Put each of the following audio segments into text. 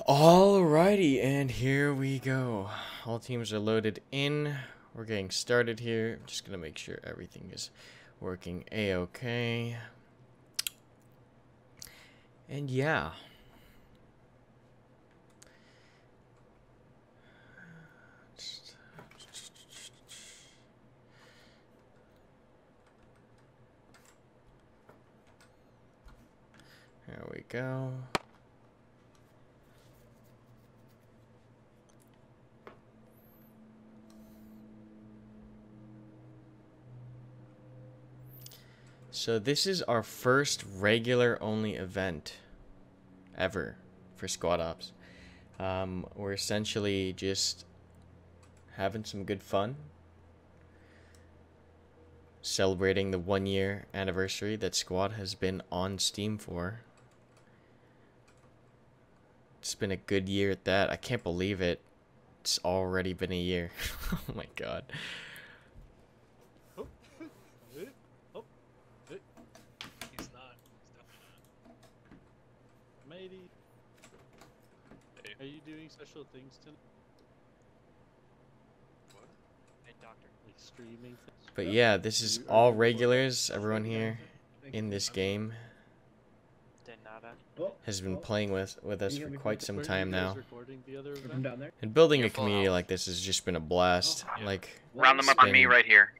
Alrighty, and here we go. All teams are loaded in. We're getting started here. I'm just gonna make sure everything is working a-okay. And yeah. There we go. So this is our first regular only event ever for Squad Ops. We're essentially just having some good fun, celebrating the 1-year anniversary that Squad has been on Steam for. It's been a good year at that. I can't believe it. It's already been a year. Oh my god. He's not. He's definitely not. Matey. Hey. Are you doing special things tonight? What? Hey, doctor. Like streaming things? But yeah, this is all regulars. Everyone here in this game has been playing with us for quite some time now. And building a community like this has just been a blast. Like, round them up on me right here.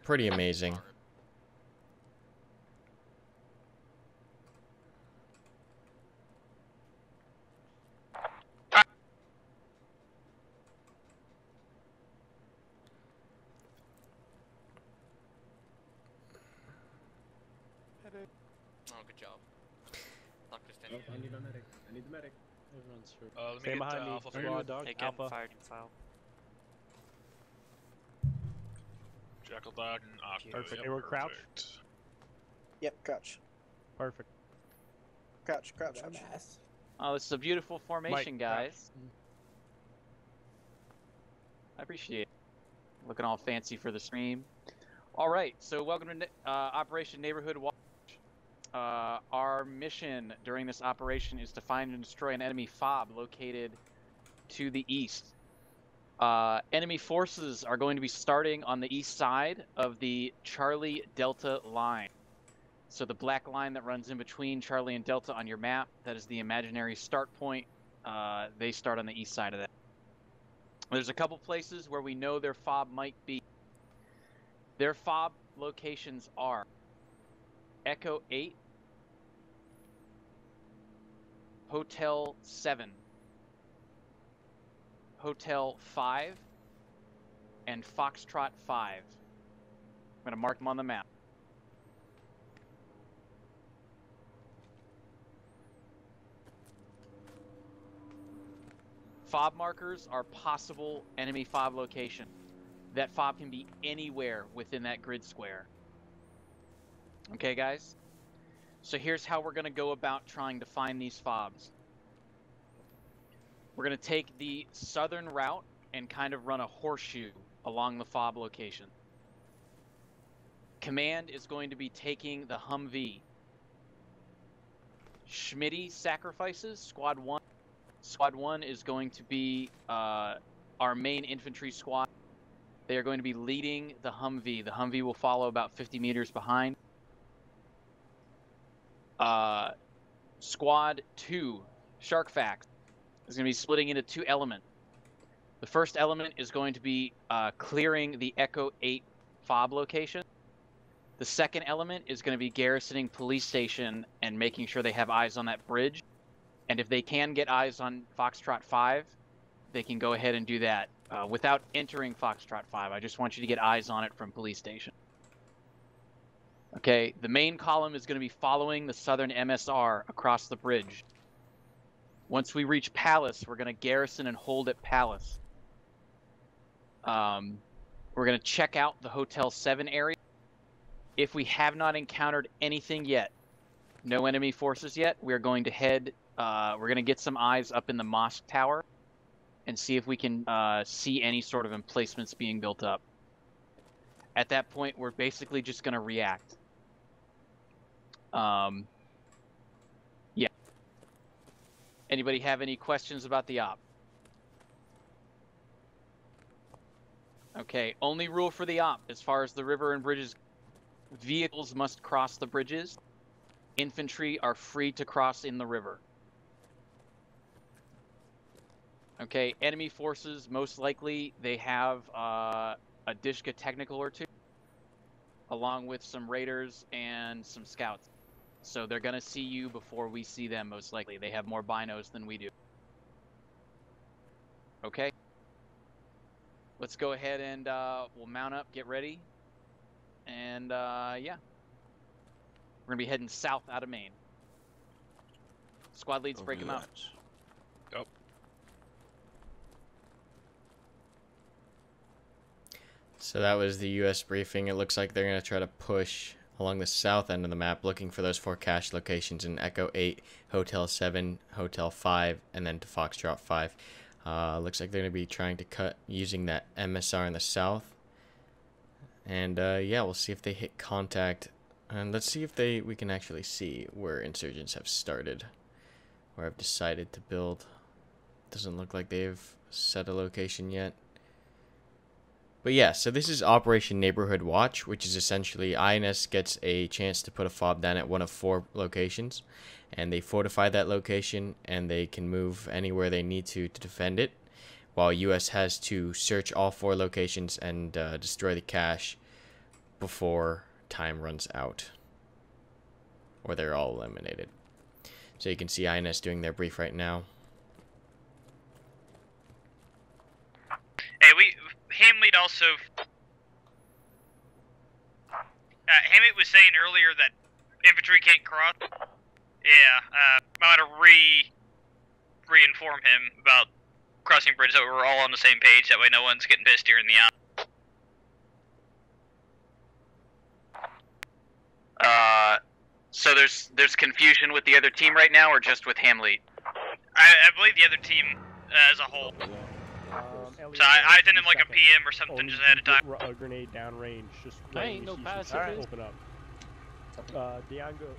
Pretty amazing. Oh, good job. I need a medic. I need the medic. Everyone's hurt. Let me get behind me. Alpha Squad dog. Hey, Alpha. fired and file. Jackal dog and Octo. Perfect. Yep, Hey, we're crouch. perfect. Yep, crouch. Perfect. Crouch, crouch, crouch. Oh, this is a beautiful formation, Mike, guys. I appreciate it. Looking all fancy for the stream. All right, so welcome to Operation Neighborhood Watch. Our mission during this operation is to find and destroy an enemy fob located to the east. Enemy forces are going to be starting on the east side of the Charlie Delta line. So the black line that runs in between Charlie and Delta on your map, that is the imaginary start point. They start on the east side of that. There's a couple places where we know their fob might be. Their fob locations are Echo 8, Hotel 7, Hotel 5, and Foxtrot 5. I'm going to mark them on the map. Fob markers are possible enemy fob location. That fob can be anywhere within that grid square. Okay, guys? So here's how we're going to go about trying to find these fobs. We're going to take the southern route and kind of run a horseshoe along the fob location. Command is going to be taking the Humvee. Schmitty sacrifices, Squad 1. Squad 1 is going to be our main infantry squad. They are going to be leading the Humvee. The Humvee will follow about 50 meters behind. Squad 2, Sharkfax, is going to be splitting into 2 elements. The first element is going to be clearing the Echo 8 fob location. The second element is going to be garrisoning police station and making sure they have eyes on that bridge. And if they can get eyes on Foxtrot 5, they can go ahead and do that without entering Foxtrot 5. I just want you to get eyes on it from police station. Okay, the main column is going to be following the southern MSR across the bridge. Once we reach Palace, we're going to garrison and hold at Palace. We're going to check out the Hotel 7 area. If we have not encountered anything yet, no enemy forces yet, we're going to head, we're going to get some eyes up in the mosque tower and see if we can see any sort of emplacements being built up. At that point, we're basically just going to react. Yeah. Anybody have any questions about the op? Okay, only rule for the op as far as the river and bridges. Vehicles must cross the bridges. Infantry are free to cross in the river. Okay, enemy forces, most likely they have a G.Skill technical or two, along with some raiders and some scouts. So they're going to see you before we see them, most likely. They have more binos than we do. Okay? Let's go ahead and we'll mount up, get ready. And yeah. We're going to be heading south out of Maine. Squad leads, break them out. Yep. So that was the U.S. briefing. It looks like they're going to try to push along the south end of the map, looking for those 4 cache locations in Echo 8, Hotel 7, Hotel 5, and then to Foxtrot 5. Looks like they're going to be trying to cut using that MSR in the south. And yeah, we'll see if they hit contact. And let's see if we can actually see where insurgents have started, where I've decided to build. Doesn't look like they've set a location yet. But yeah, so this is Operation Neighborhood Watch, which is essentially INS gets a chance to put a fob down at one of 4 locations, and they fortify that location, and they can move anywhere they need to defend it, while US has to search all 4 locations and destroy the cache before time runs out, or they're all eliminated. So you can see INS doing their brief right now. Hey, Hamlet also... Hamlet was saying earlier that infantry can't cross. Yeah, I'm gonna re-inform him about crossing bridges, so we're all on the same page, that way no one's getting pissed here in the op. So there's confusion with the other team right now, or just with Hamlet? I believe the other team as a whole. So I sent him like a PM or something just ahead of time. A grenade downrange, just I ain't no pacifist. open up. Diango,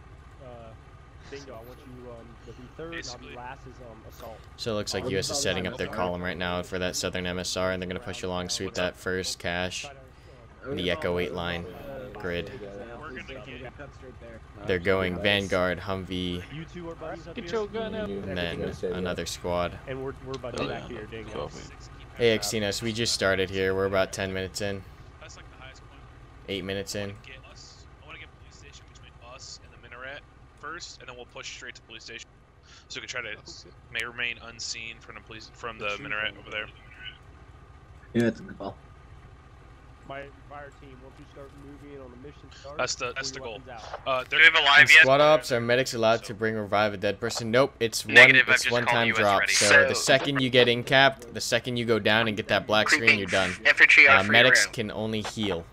Bingo, I want you to be third, and I'll be last is assault. So it looks like US is setting up their column right now for that southern MSR, and they're going to push along, sweep that first cache in the Echo 8 line grid. They're going Vanguard, Humvee, You two are buddies up Get here? your gun out. and then another squad. And we're buddies back here, Dingo. Hey Xenos, we just started here. We're about 10 minutes in. That's like the highest point. 8 minutes in. I want to get police station between us and the minaret first, and then we'll push straight to police station. So we can try to remain unseen from the minaret over there. Yeah, that's a good call. My fire team, once you start moving on the mission start, That's the pull your goal. weapons out. Do we have a live In yet? squad ops, are medics allowed to bring or revive a dead person? Nope, it's Negative, I've it's just one called time US drop. ready. So the second you get in capped, the second you go down and get that black screen, you're done. Infantry are free Medics around. can only heal.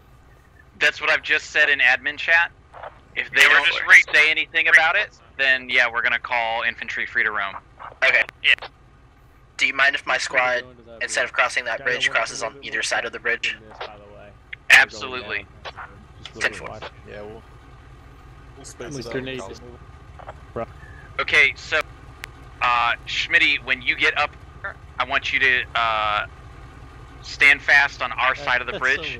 That's what I've just said in admin chat. If they Yeah, we're don't just say anything about it, then yeah, we're gonna call infantry free to roam. Okay. Yeah. Do you mind if my squad, instead of crossing that bridge, crosses on either side of the bridge? Absolutely. 10-4. Yeah, we'll space it grenades. Okay, so Schmitty, when you get up here, I want you to stand fast on our side of the bridge.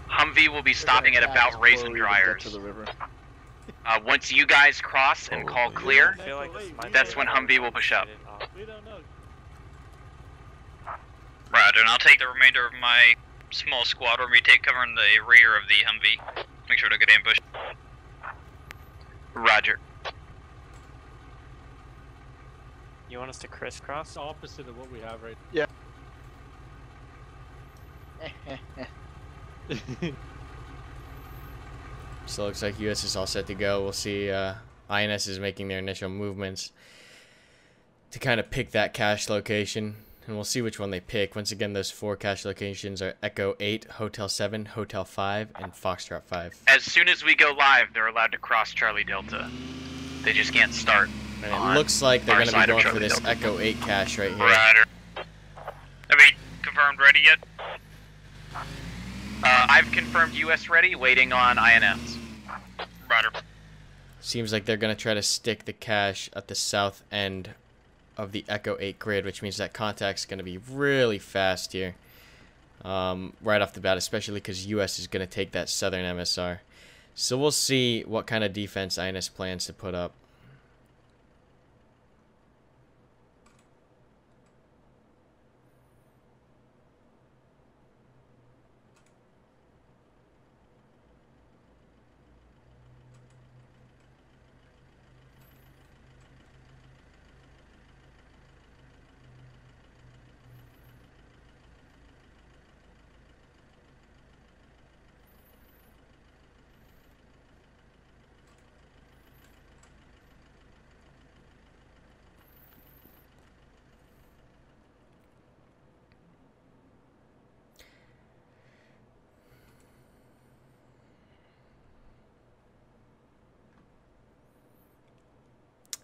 Humvee will be stopping at about Raisin Dryers. Once you guys cross and call clear, that's when Humvee will push up. We don't know. Roger, and I'll take the remainder of my small squad where we take cover in the rear of the Humvee. Make sure to get ambushed. Roger. You want us to crisscross? It's opposite of what we have right So it looks like US is all set to go. We'll see INS is making their initial movements to kind of pick that cache location. And we'll see which one they pick. Once again, those 4 cache locations are Echo 8, Hotel 7, Hotel 5, and Foxtrot 5. As soon as we go live, they're allowed to cross Charlie Delta. They just can't start. And it looks like they're going to be going for this Delta. Echo 8 cache right here. Roger. Have we confirmed ready yet? I've confirmed US ready, waiting on INS. Roger. Seems like they're going to try to stick the cache at the south end of the Echo 8 grid, which means that contact's going to be really fast here. Right off the bat, especially because US is going to take that southern MSR. So we'll see what kind of defense INS plans to put up.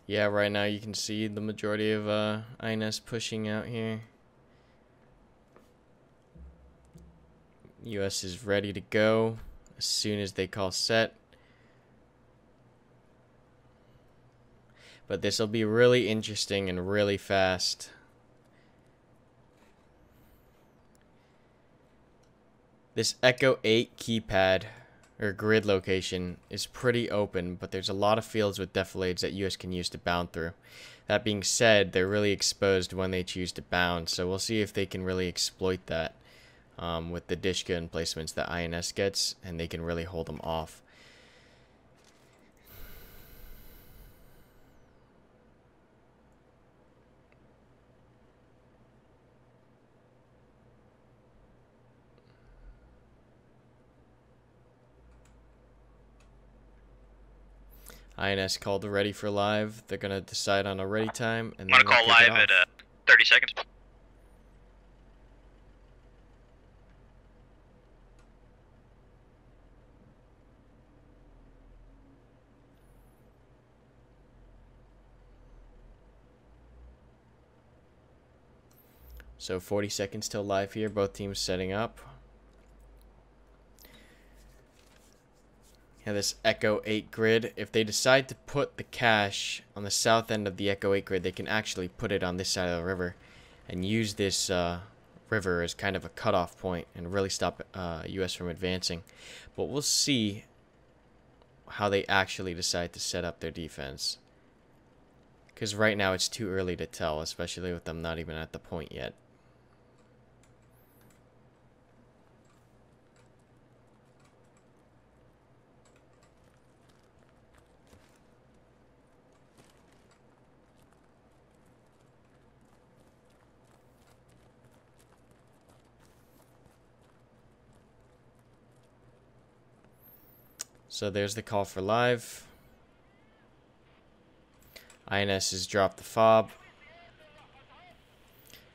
Yeah, right now you can see the majority of INS pushing out here. US is ready to go as soon as they call set. But this will be really interesting and really fast. This Echo 8 keypad or grid location is pretty open, but there's a lot of fields with defilades that US can use to bound through. That being said, they're really exposed when they choose to bound, so we'll see if they can really exploit that with the G.Skill emplacements that INS gets, and they can really hold them off. INS called ready for live. They're going to decide on a ready time. And I'm going to call live at 30 seconds. So 40 seconds till live here. Both teams setting up. Yeah, this Echo 8 grid, if they decide to put the cache on the south end of the Echo 8 grid, they can actually put it on this side of the river and use this river as kind of a cutoff point and really stop US from advancing. But we'll see how they actually decide to set up their defense. Because right now it's too early to tell, especially with them not even at the point yet. So there's the call for live. INS has dropped the fob.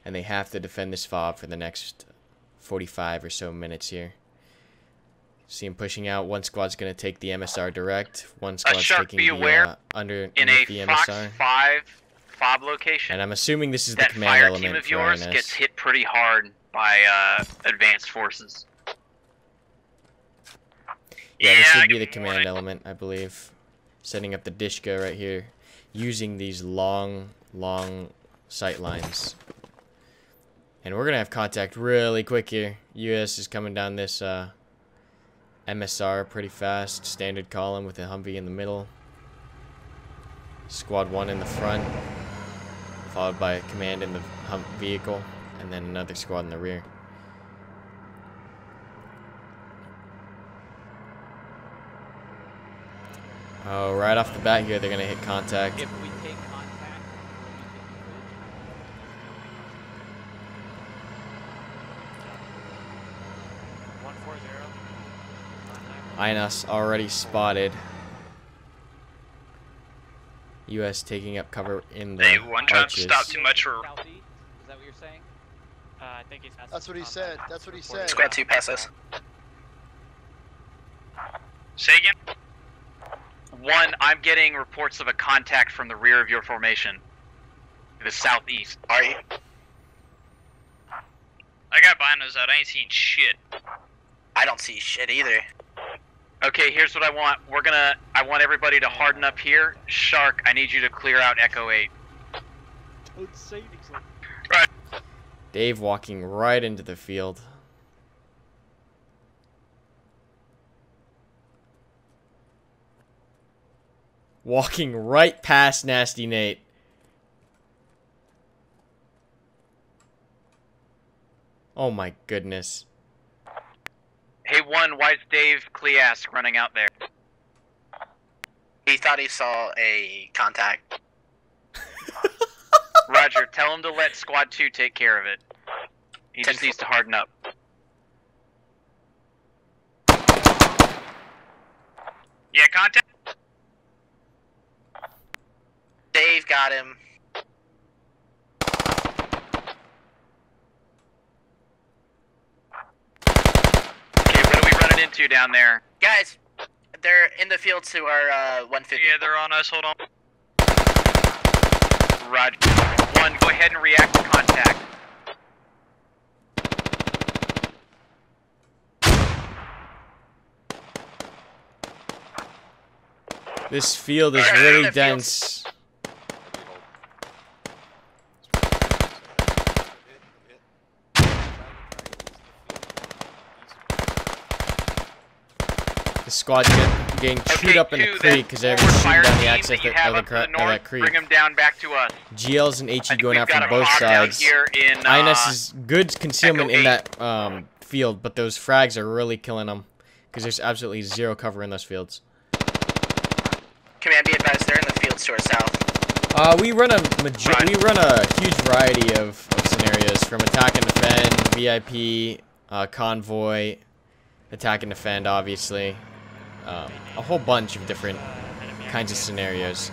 And they have to defend this fob for the next 45 or so minutes here. See him pushing out. One squad's going to take the MSR direct. One squad's taking the underneath the MSR. 5 fob location. And I'm assuming this is the that command fire element team of for yours INS. gets hit pretty hard by advanced forces. Yeah, this would be the command element, I believe. Setting up the G.Skill right here. Using these long sight lines. And we're going to have contact really quick here. US is coming down this MSR pretty fast. Standard column with a Humvee in the middle. Squad 1 in the front. Followed by a command in the vehicle. And then another squad in the rear. Oh, right off the bat here, they're going to hit contact. If we take contact, INS already spotted. US taking up cover in the one trying to stop too much for... Is that what you're saying? I think he's... That's what he said. That's what he said. Squad 2 pass us. Say again? 1, I'm getting reports of a contact from the rear of your formation. To the southeast. Are you? I got binos out. I ain't seen shit. I don't see shit either. Okay, here's what I want. I want everybody to harden up here. Shark, I need you to clear out Echo 8. Right. Dave walking right into the field. Walking right past Nasty Nate. Oh my goodness. Hey, one, why is Dave Cleask running out there? He thought he saw a contact. Roger, tell him to let Squad 2 take care of it. He just needs to harden up. Yeah, contact. Dave got him. Okay, what are we running into down there? Guys, they're in the field to our 150. Yeah, they're on us. Hold on. Roger. One, go ahead and react to contact. This field is really dense. The squad getting chewed up in the creek because they're shooting down the access of that creek. Bring them down back to us. GLs and HE going out from both sides. INS is good concealment in that field, but those frags are really killing them because there's absolutely zero cover in those fields. Command, be advised, they're in the fields to our south. We run a huge variety of scenarios, from attack and defend, VIP, convoy, attack and defend, obviously. A whole bunch of different kinds of scenarios.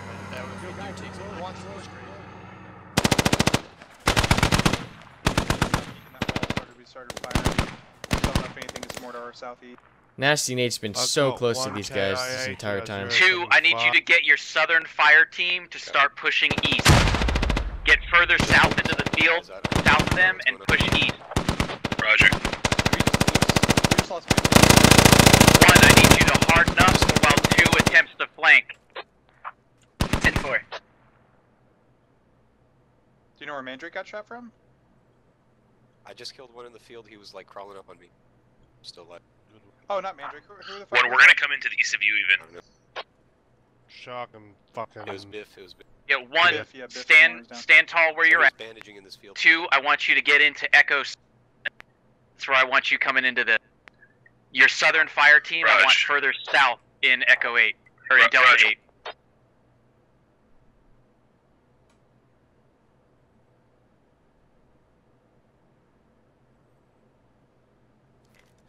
Nasty Nate's been so close to these guys this entire time. 2, I need you to get your southern fire team to start pushing east. Get further south into the field, south of them, and push east. Roger. 1, I need you to harden up while 2 attempts to flank. 10-4. Do you know where Mandrake got shot from? I just killed one in the field. He was like crawling up on me. Still alive. Oh, not Mandrake. Who the fuck? We're gonna come into the east of you even. Shock him, fucking. It was Biff. It was Biff. Yeah, 1, stand tall where you're at. Bandaging in this field. 2, I want you to get into Echo. That's where I want you coming into your southern fire team. I want further south in Echo 8 or in Delta 8.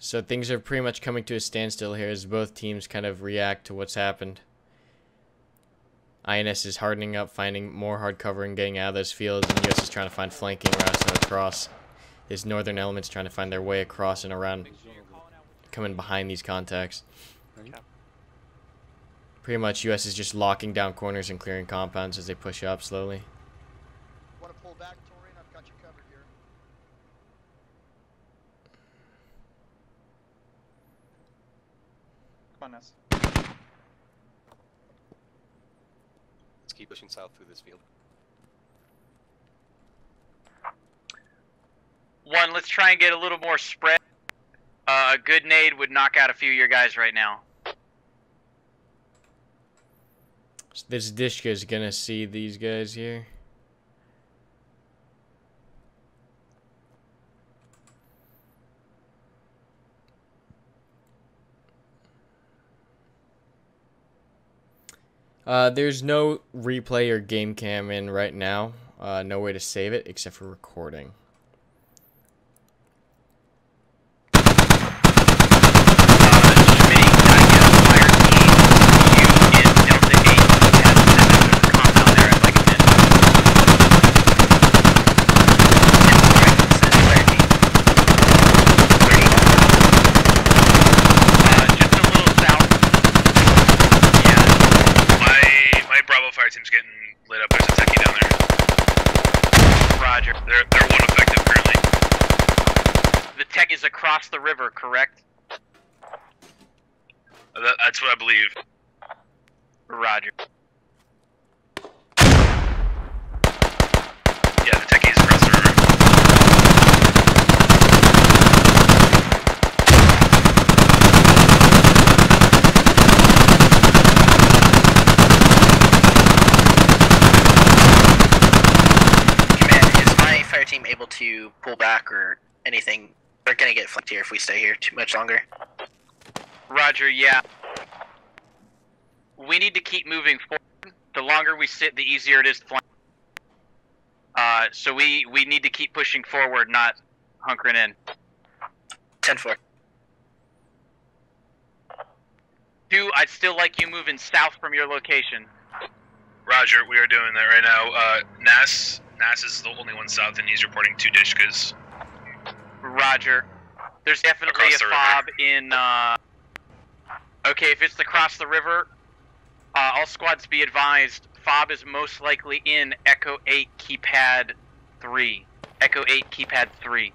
So things are pretty much coming to a standstill here as both teams kind of react to what's happened. INS is hardening up, finding more hard cover and getting out of those fields, and US is trying to find flanking routes and across. His northern elements trying to find their way across and around, coming behind these contacts. Pretty much US is just locking down corners and clearing compounds as they push up slowly. Want to pull back, Torian? I've got you covered here. Come on, Ness. Let's keep pushing south through this field. 1, let's try and get a little more spread. A good nade would knock out a few of your guys right now. So this Dishka is gonna see these guys here. There's no replay or game cam in right now. No way to save it except for recording. Team's getting lit up. There's a techie down there. Roger. They're 1 effective currently. The tech is across the river, correct? That's what I believe. Roger. pull back or anything. We're gonna get flanked here if we stay here too much longer. Roger, yeah. We need to keep moving forward. The longer we sit, the easier it is to flank. So we need to keep pushing forward, not hunkering in. 10-4. 2, I'd still like you moving south from your location. Roger, we are doing that right now. Nas is the only one south, and he's reporting 2 Dishkas. Roger. There's definitely a fob in, Okay, if it's across the river, all squads be advised, fob is most likely in Echo 8 keypad 3. Echo 8 keypad 3.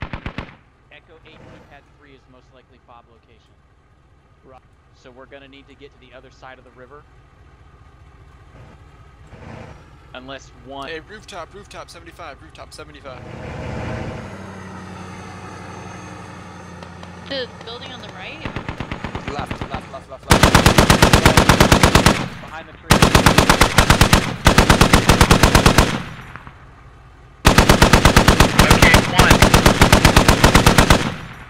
Echo 8 keypad 3 is most likely fob location. Right. So we're gonna need to get to the other side of the river. Unless one... Hey, rooftop 75, rooftop 75. The building on the right? Left. Behind the tree. Okay,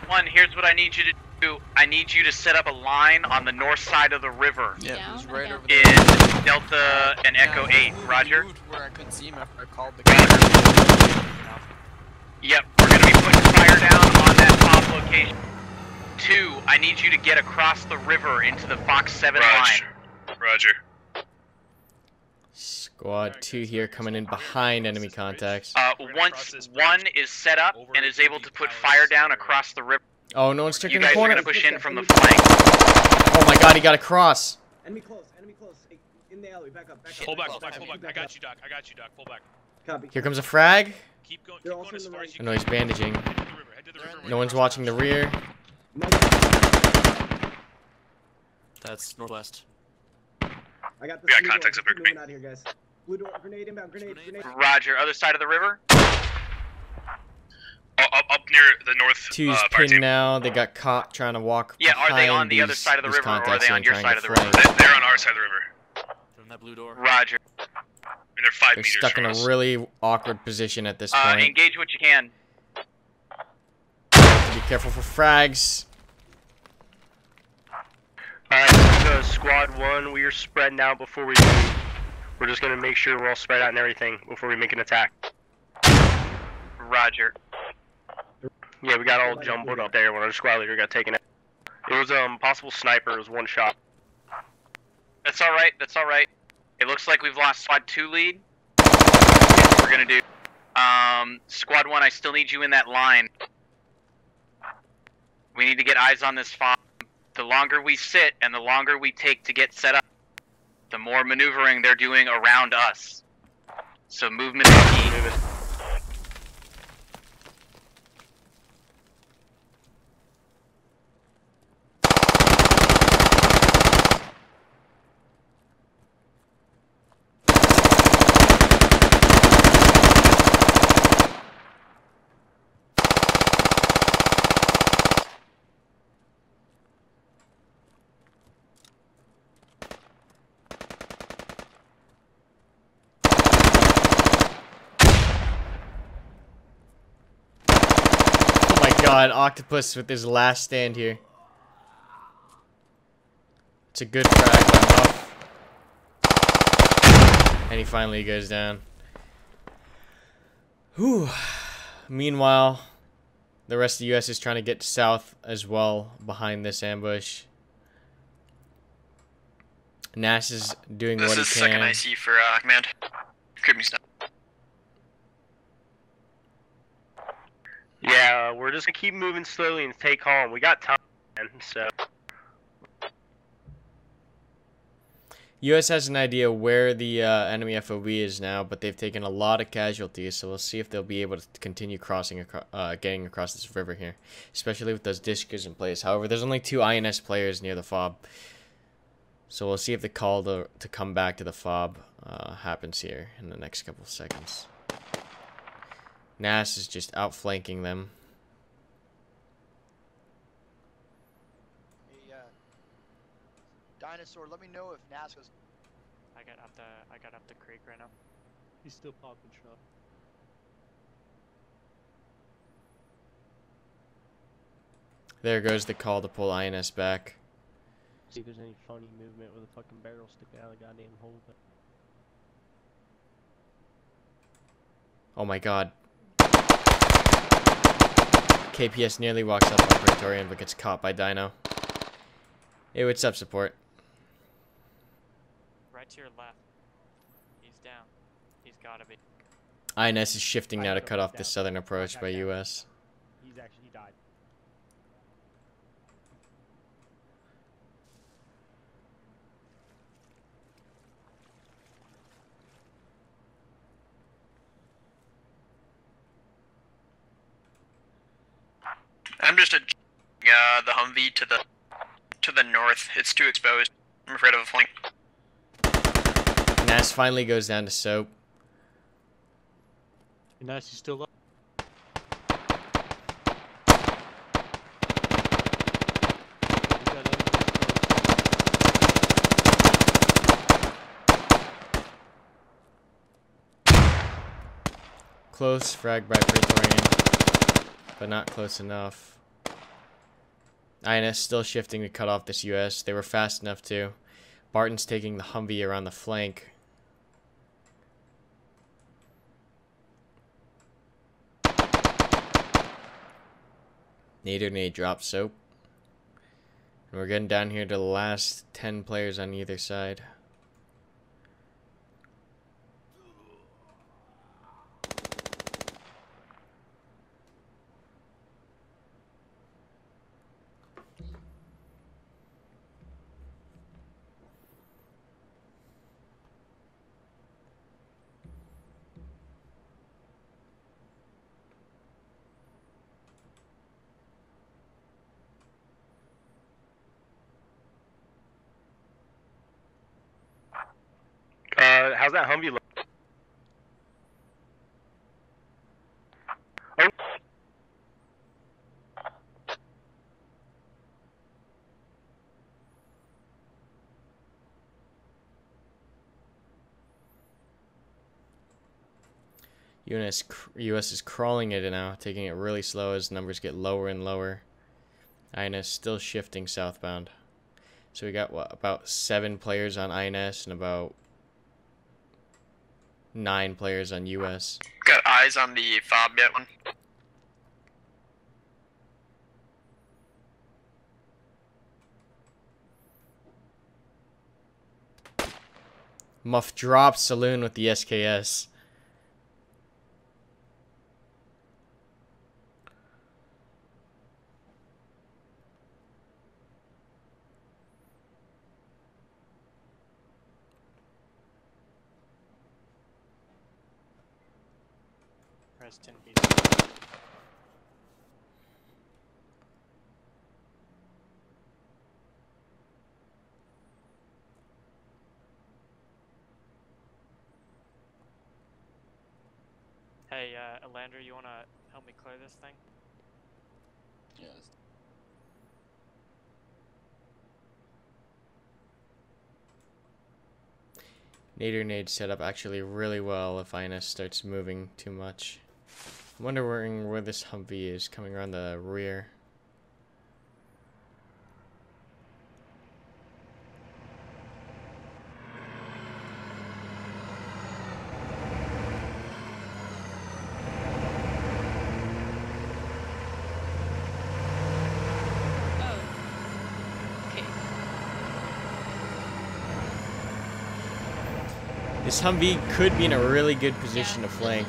one, here's what I need you to do. I need you to set up a line on the north side of the river. Yeah, he's right over there. In Delta and Echo 8, Roger? Where I couldn't see him after I called the guy. Yep, we're gonna be putting fire down on that top location. 2, I need you to get across the river into the Fox 7 line. Roger. Squad 2 here coming in behind enemy contacts. Once 1 is set up and is able to put fire down across the river. Oh, no one's checking you the guys corner. are gonna push in from the flank. Oh my god, he got across. Enemy close. Hey, in the alley, back up. Pull back. I got you, Doc. Pull back. Copy. Here comes a frag. Keep going as far as you Oh no, he's bandaging. Head to the river. No one's watching the rear. That's northwest. I got we got contacts up here. Moving out here, guys. Blue door, grenade inbound, grenade. Roger, other side of the river? Up near the north. 2's fire pinned team. now. They got caught trying to walk. Yeah, are they on the other these- side of the these river, or are contacts they on and your trying side to of the frag. river? They're on our side of the river. From that blue door. Roger. And they're 5 They're meters stuck in from a us. really awkward position at this point. Engage what you can. Be careful for frags. Alright, squad 1, we are spreading out before we move. We're just gonna make sure we're all spread out and everything before we make an attack. Roger. Yeah, we got all jumbled up there when our squad leader got taken out. It was possible sniper, it was 1 shot. That's alright, It looks like we've lost squad 2 lead. Here's what we're gonna do. Squad 1, I still need you in that line. We need to get eyes on this fob. The longer we sit and the longer we take to get set up, the more maneuvering they're doing around us. So movement is key. God, Octopus with his last stand here. It's a good frag by Muff. And he finally goes down. Whew. Meanwhile, the rest of the US is trying to get south as well behind this ambush. Nash is doing what he can. This is second IC for command. Creep me stuff. Yeah, we're just gonna keep moving slowly and stay calm. We got time, so. US has an idea where the enemy FOB is now, but they've taken a lot of casualties, so we'll see if they'll be able to continue crossing, getting across this river here, especially with those Dishkas in place. However, there's only 2 INS players near the FOB, so we'll see if the call to come back to the FOB happens here in the next couple of seconds. Nas is just outflanking them. Hey, Dinosaur, let me know if Nas goes. I got up the creek right now. He's still popping shot. There goes the call to pull INS back. See if there's any funny movement with a fucking barrel sticking out of the goddamn hole. Oh my god. KPS nearly walks up on Praetorian but gets caught by Dino. Hey, what's up, support? Right to your left. He's down. He's gotta be. INS is shifting now to cut off the southern approach by US. He died. I'm just the Humvee to the north. It's too exposed. I'm afraid of a flank. Nas finally goes down to soap. Nas, you still up? Close frag by Praetorian, but not close enough. INS still shifting to cut off this US. They were fast enough too. Barton's taking the Humvee around the flank. Nader nade drops soap. And we're getting down here to the last 10 players on either side. How's that Humvee look? Oh. US is crawling it now, taking it really slow as numbers get lower and lower. INS still shifting southbound. So we got, what, about 7 players on INS and about 9 players on US. Got eyes on the fob yet one. Muff drops Saloon with the SKS. Preston beat. Hey, Elandra, you wanna help me clear this thing? Yes. Nader nade set up actually really well if INS starts moving too much. I'm wondering where this Humvee is coming around the rear. This Humvee could be in a really good position to flank.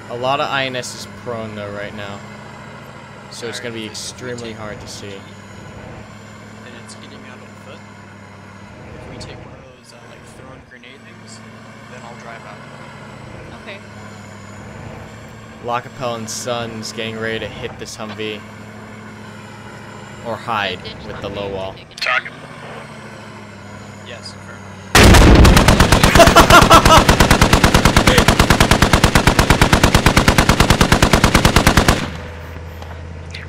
A lot of INS is prone though right now, so it's going to be extremely hard to see. And it's getting out of foot. If we take one of those like throwing grenade things, then I'll drive out. Okay. Lacapelle and Sons getting ready to hit this Humvee. Or hide with the low wall. Talking. Yes, fair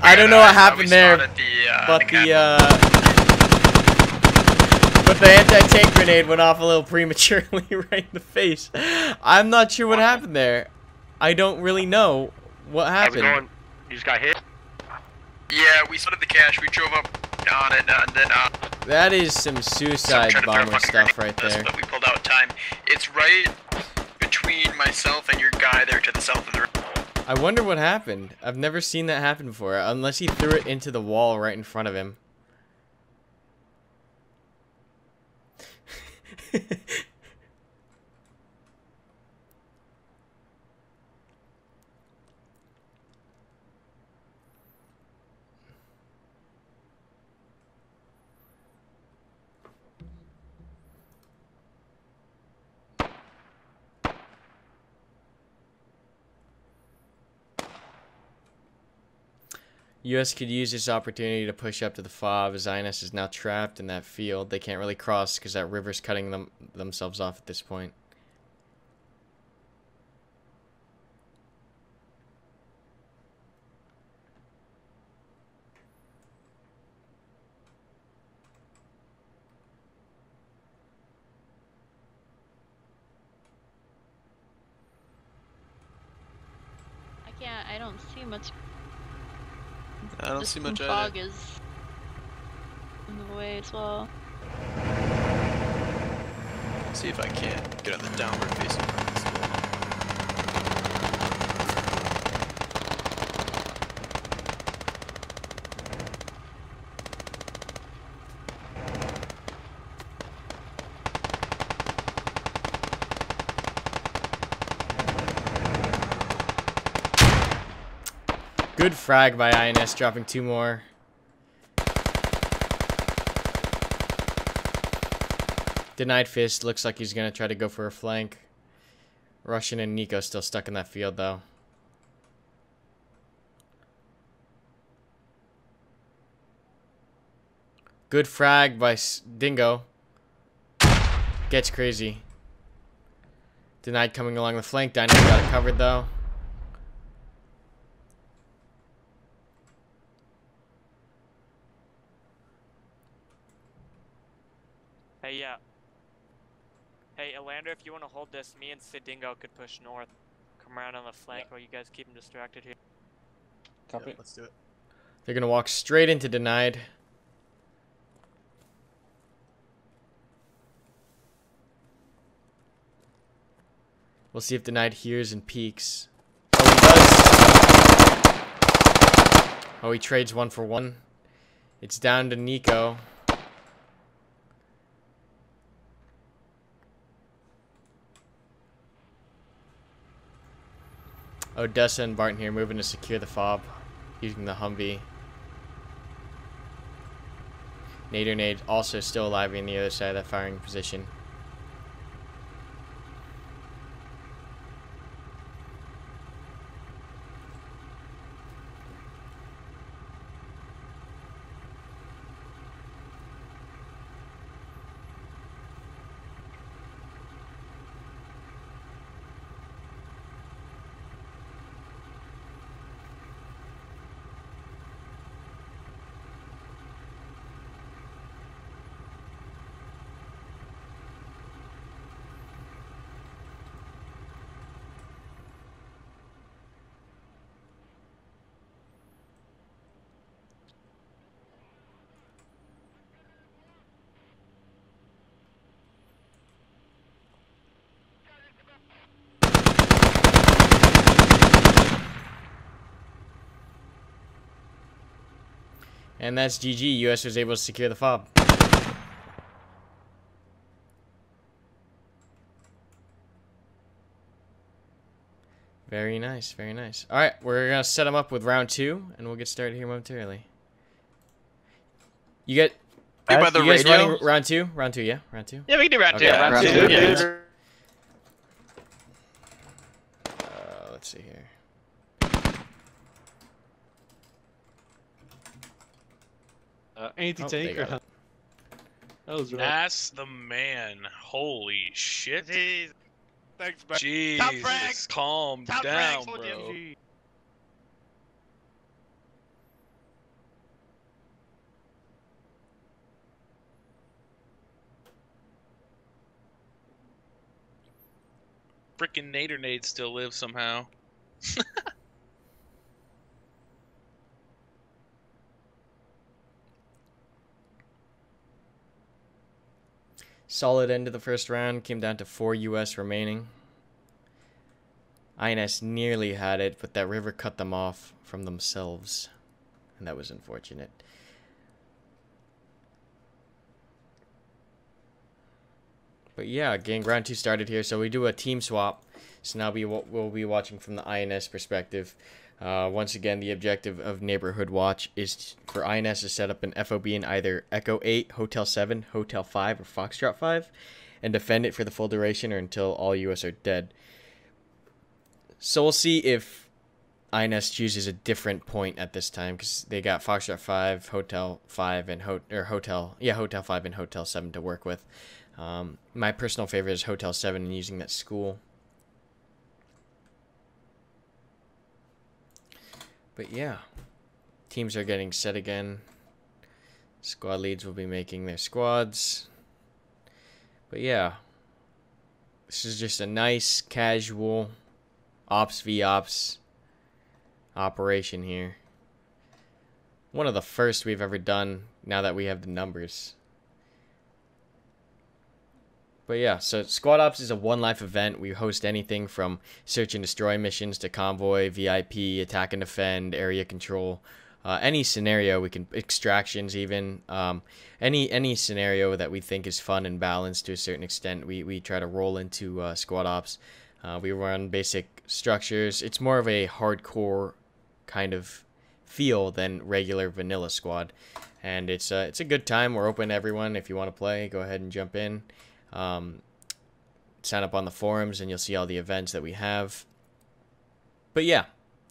I don't know what happened there, but But the anti-tank grenade went off a little prematurely right in the face. I'm not sure what happened there. I don't really know what happened. How's it going? You just got hit? Yeah, we spotted the cache. We drove up on it, and then That is some suicide bomber stuff right there. But we pulled out time. It's right between myself and your guy there to the south of the road. I wonder what happened. I've never seen that happen before, unless he threw it into the wall right in front of him. US could use this opportunity to push up to the fob, as INS is now trapped in that field. They can't really cross because that river's cutting themselves off at this point. I don't see much. I don't see much fog either. is in the way as well. See if I can get on the downward facing part of this wall. Good frag by INS, dropping 2 more. Denied fist, looks like he's going to try to go for a flank. Russian and Nico still stuck in that field though. Good frag by Dingo. Gets crazy. Denied coming along the flank, Dino got it covered though. Hey, yeah. Hey, Elander, if you want to hold this, me and Sidingo could push north. Come around on the flank while you guys keep him distracted here. Copy. Yeah, let's do it. They're going to walk straight into Denied. We'll see if Denied hears and peeks. Oh, he does. Oh, he trades 1 for 1. It's down to Nico. Odessa and Barton here moving to secure the fob using the Humvee. Nader Nade also still alive on the other side of that firing position. And that's GG. US was able to secure the fob. Very nice, very nice. Alright, we're going to set them up with round 2, and we'll get started here momentarily. You guys running round 2? Round 2, yeah? Round 2? Yeah, we can do round 2. Okay. Round 2. Yeah. Let's see here. Anti-tank. Oh, that was right. That's the man. Holy shit. Jeez. Thanks, man. Jeez. Calm down, bro. frickin' Nader nades still live somehow. Solid end of the first round. Came down to 4 US remaining. INS nearly had it, but that river cut them off from themselves. And that was unfortunate. But yeah, getting round 2 started here. So we do a team swap. So now we'll be watching from the INS perspective. Once again, the objective of Neighborhood Watch is for INS to set up an FOB in either Echo 8, Hotel 7, Hotel 5, or Foxtrot 5, and defend it for the full duration or until all US are dead. So we'll see if INS chooses a different point at this time, because they got Foxtrot 5, Hotel 5, and Hotel 5 and Hotel 7 to work with. My personal favorite is Hotel 7 and using that school. But yeah, teams are getting set again. Squad leads will be making their squads. But yeah, this is just a nice casual Ops v Ops operation here. One of the first we've ever done now that we have the numbers. But yeah, so Squad Ops is a one-life event. We host anything from search and destroy missions to convoy, VIP, attack and defend, area control, any scenario we can, extractions even, any scenario that we think is fun and balanced to a certain extent. We try to roll into Squad Ops. We run basic structures. It's more of a hardcore kind of feel than regular vanilla squad, and it's a good time. We're open to everyone. If you want to play, go ahead and jump in. Sign up on the forums and you'll see all the events that we have. But yeah,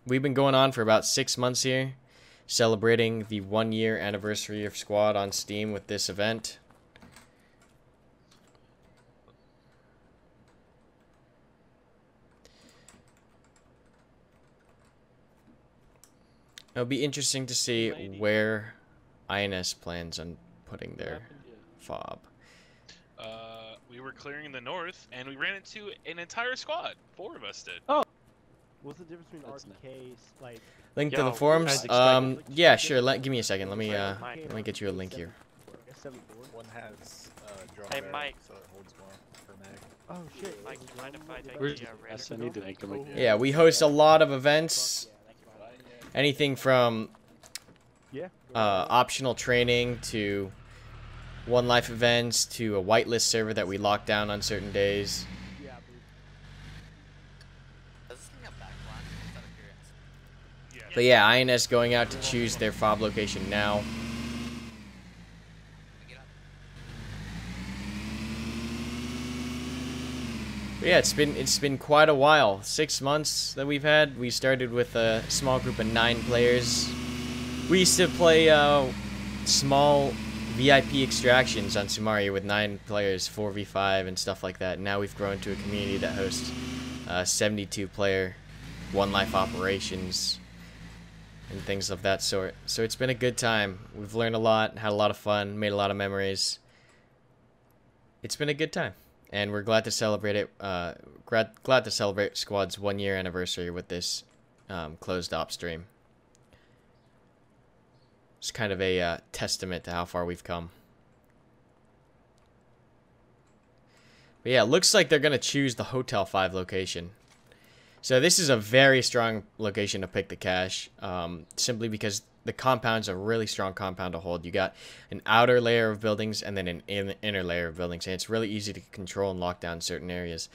we've been going on for about 6 months here, celebrating the 1-year anniversary of Squad on Steam with this event. It'll be interesting to see where INS plans on putting their FOB. We were clearing the north, and we ran into an entire squad. 4 of us did. Oh, what's the difference between RPKs? Like, link to the forums. Yeah, sure. Give me a second. Let me get you a link here. One has Hey Mike. so it holds more per mag. Oh shit. Mike, do you mind if I take Where's the I need to make them again. Yeah, we host a lot of events. Anything from optional training to one life events to a whitelist server that we lock down on certain days. But yeah, INS going out to choose their FOB location now. But yeah, it's been quite a while. 6 months that we've had. We started with a small group of 9 players. We used to play small VIP extractions on Sumaria with 9 players, 4v5 and stuff like that. Now we've grown to a community that hosts 72 player one life operations and things of that sort. So it's been a good time. We've learned a lot, had a lot of fun, made a lot of memories. It's been a good time, and we're glad to celebrate it. Glad to celebrate Squad's 1-year anniversary with this closed op stream. It's kind of a testament to how far we've come. But yeah, it looks like they're going to choose the Hotel 5 location. So this is a very strong location to pick the cache, simply because the compound's a really strong compound to hold. You got an outer layer of buildings and then an inner layer of buildings, and it's really easy to control and lock down certain areas.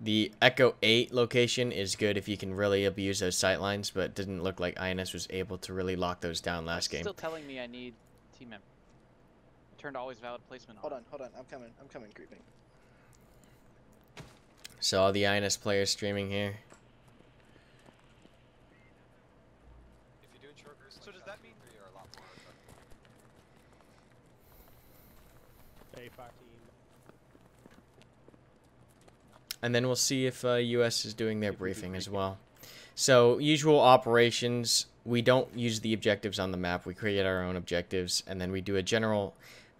The Echo 8 location is good if you can really abuse those sightlines, but it didn't look like INS was able to really lock those down last game. Still telling me I need team member. Turned always valid placement on. Hold on, I'm coming, creeping. So all the INS players streaming here. If you're doing short bursts, so does that mean there are a lot more? And then we'll see if US is doing their briefing as well. So usual operations, we don't use the objectives on the map. We create our own objectives, and then we do a general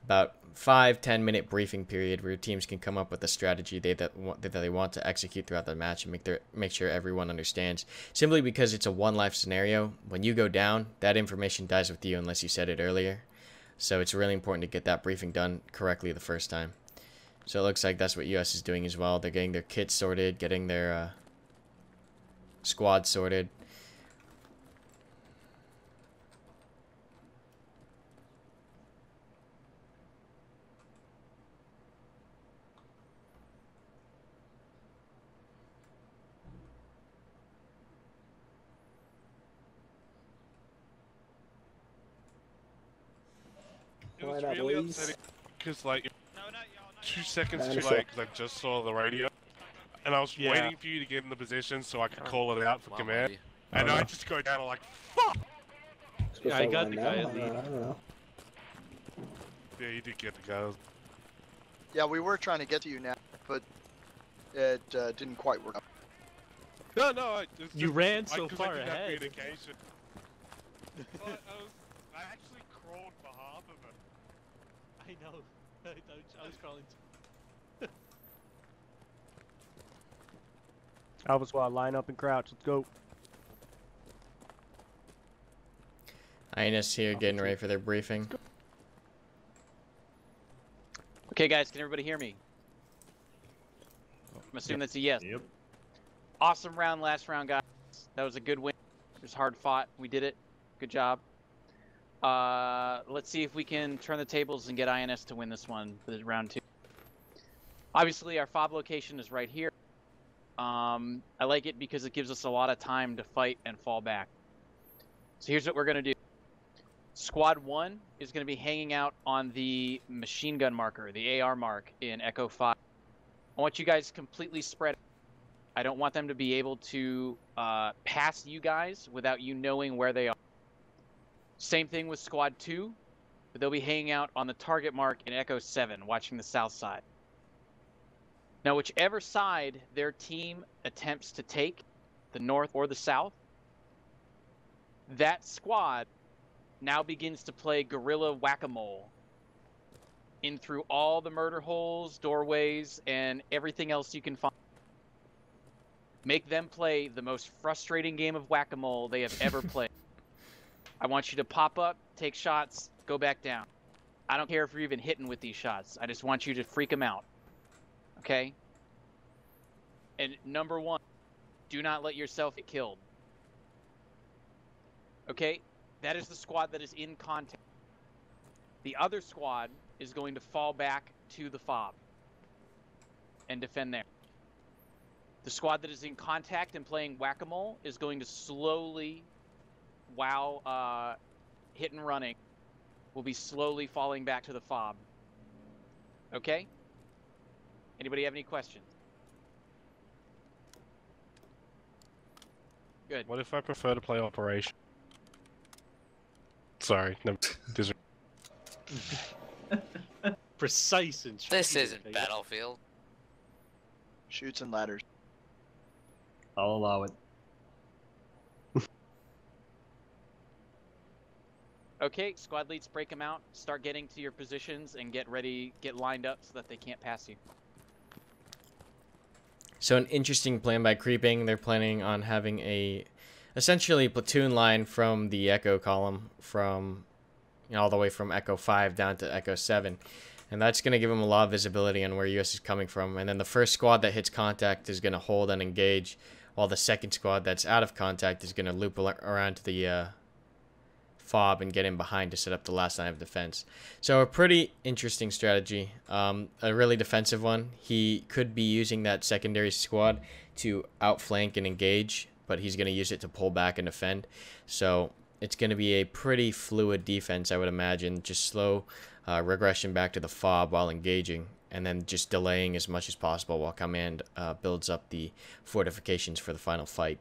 about 5-10 minute briefing period where teams can come up with a strategy that they want to execute throughout the match and make sure everyone understands. Simply because it's a one life scenario, when you go down, that information dies with you unless you said it earlier. So it's really important to get that briefing done correctly the first time. So it looks like that's what US is doing as well. They're getting their kits sorted, getting their squad sorted. It was really upsetting because, like, 2 seconds too late because I just saw the radio. And I was waiting for you to get in the position so I could call it out for command. And I just go down and like, fuck! Yeah, I got the guy at lead. Yeah, you did get the guy. Yeah, we were trying to get to you now, but it didn't quite work out. No, you ran so far ahead. Communication. I actually crawled for half of it. I know. I was crawling too. Alpha Squad, line up and crouch. Let's go. INS here getting ready for their briefing. Okay, guys, can everybody hear me? I'm assuming that's a yes. Yep. Awesome round, last round, guys. That was a good win. It was hard fought. We did it. Good job. Let's see if we can turn the tables and get INS to win this one for round 2. Obviously, our FOB location is right here. I like it because it gives us a lot of time to fight and fall back. So here's what we're going to do. Squad 1 is going to be hanging out on the machine gun marker, the AR mark in Echo 5. I want you guys completely spread. I don't want them to be able to pass you guys without you knowing where they are. Same thing with Squad 2, but they'll be hanging out on the target mark in Echo 7, watching the south side. Now, whichever side their team attempts to take, the north or the south, that squad now begins to play guerrilla whack-a-mole in through all the murder holes, doorways, and everything else you can find. Make them play the most frustrating game of whack-a-mole they have ever played. I want you to pop up, take shots, go back down. I don't care if you're even hitting with these shots. I just want you to freak them out. Okay? And number 1, do not let yourself get killed. Okay? That is the squad that is in contact. The other squad is going to fall back to the FOB and defend there. The squad that is in contact and playing whack-a-mole is going to slowly, while hit and running, will be slowly falling back to the FOB. Okay? Anybody have any questions? Good. What if I prefer to play Operation? Sorry, no. Precise and This isn't Battlefield. Shoots and ladders. I'll allow it. Okay, squad leads, break them out, start getting to your positions, and get ready, get lined up so that they can't pass you. So an interesting plan by Creeping. They're planning on having a essentially platoon line from the Echo column from all the way from Echo 5 down to Echo 7. And that's going to give them a lot of visibility on where US is coming from. And then the first squad that hits contact is going to hold and engage, while the second squad that's out of contact is going to loop around to the FOB and get in behind to set up the last line of defense. So a pretty interesting strategy, a really defensive one. He could be using that secondary squad to outflank and engage, but he's going to use it to pull back and defend. So it's going to be a pretty fluid defense, I would imagine. Just slow regression back to the FOB while engaging, and then just delaying as much as possible while command builds up the fortifications for the final fight.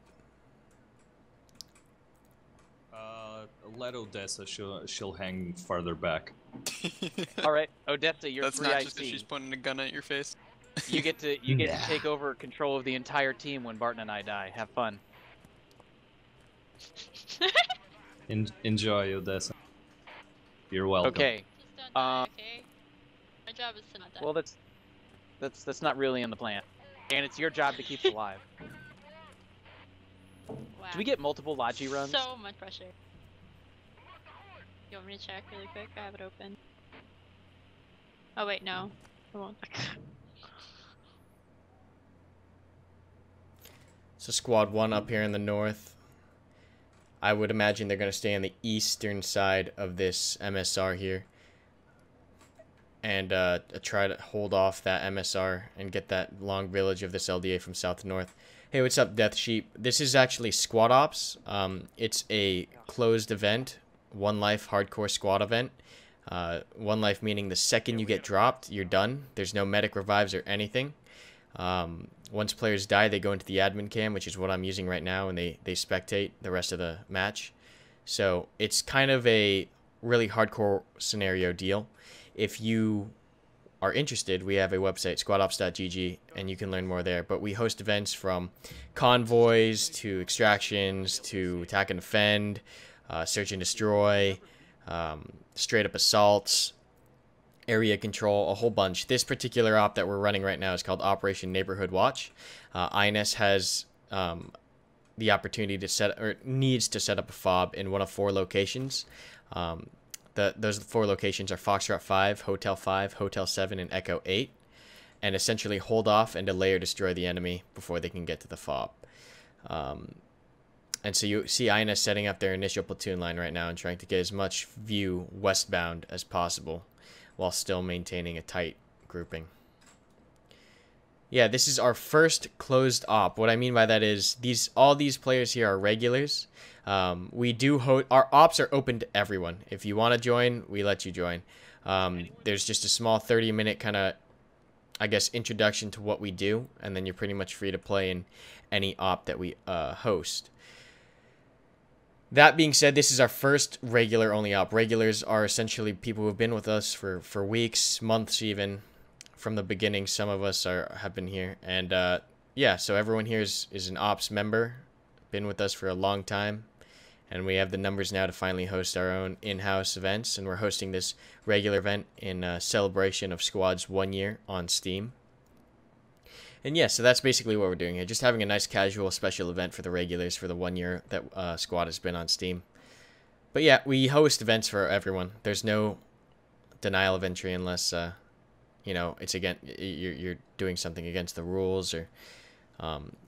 Let Odessa, she'll hang farther back. All right, Odessa, you're That's free not IC. just if she's pointing a gun at your face. You get to take over control of the entire team when Barton and I die. Have fun. Enjoy, Odessa. You're welcome. Okay. job is to not die. Well, that's not really in the plan, and it's your job to keep us alive. Wow. Do we get multiple Logi runs? So much pressure. You want me to check really quick? I have it open. Oh wait, no. I won't. So squad 1 up here in the north. I would imagine they're going to stay on the eastern side of this MSR here. And try to hold off that MSR and get that long village of this LDA from south to north. Hey, what's up, Death Sheep? This is actually Squad Ops. It's a closed event. One life hardcore squad event. One life meaning the second you get dropped, you're done. There's no medic revives or anything. Once players die, they go into the admin cam, which is what I'm using right now, and they spectate the rest of the match. So it's kind of a really hardcore scenario deal. If you are interested, we have a website, squadops.gg, and you can learn more there. But we host events from convoys to extractions to attack and defend, search and destroy, straight up assaults, area control, a whole bunch. This particular op that we're running right now is called Operation Neighborhood Watch. INS has the opportunity to needs to set up a FOB in one of 4 locations. Those 4 locations are Foxtrot 5, Hotel 5, Hotel 7, and Echo 8, and essentially hold off and delay or destroy the enemy before they can get to the FOB. And so you see INS setting up their initial platoon line right now and trying to get as much view westbound as possible while still maintaining a tight grouping. Yeah, this is our first closed op. What I mean by that is all these players here are regulars. We do our ops are open to everyone. If you want to join, we let you join. There's just a small 30-minute kind of, I guess, introduction to what we do, and then you're pretty much free to play in any op that we host. That being said, this is our first regular only op. Regulars are essentially people who have been with us for weeks, months even, from the beginning. Some of us have been here, and yeah, so everyone here is an ops member, been with us for a long time, and we have the numbers now to finally host our own in-house events, and we're hosting this regular event in celebration of Squad's 1 year on Steam. And yeah, so that's basically what we're doing here. Just having a nice casual special event for the regulars for the 1 year that Squad has been on Steam. But yeah, we host events for everyone. There's no denial of entry unless, you know, it's you're doing something against the rules or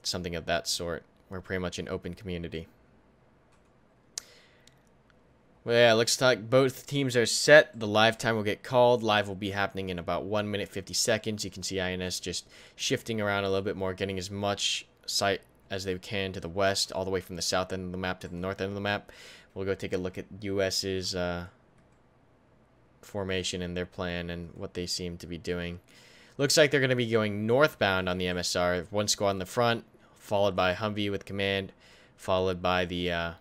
something of that sort. We're pretty much an open community. Well, yeah, looks like both teams are set. The live time will get called. Live will be happening in about 1 minute 50 seconds. You can see INS just shifting around a little bit more, getting as much sight as they can to the west, all the way from the south end of the map to the north end of the map. We'll go take a look at US's formation and their plan and what they seem to be doing. Looks like they're going to be going northbound on the MSR. 1 squad in the front, followed by Humvee with command, followed by the...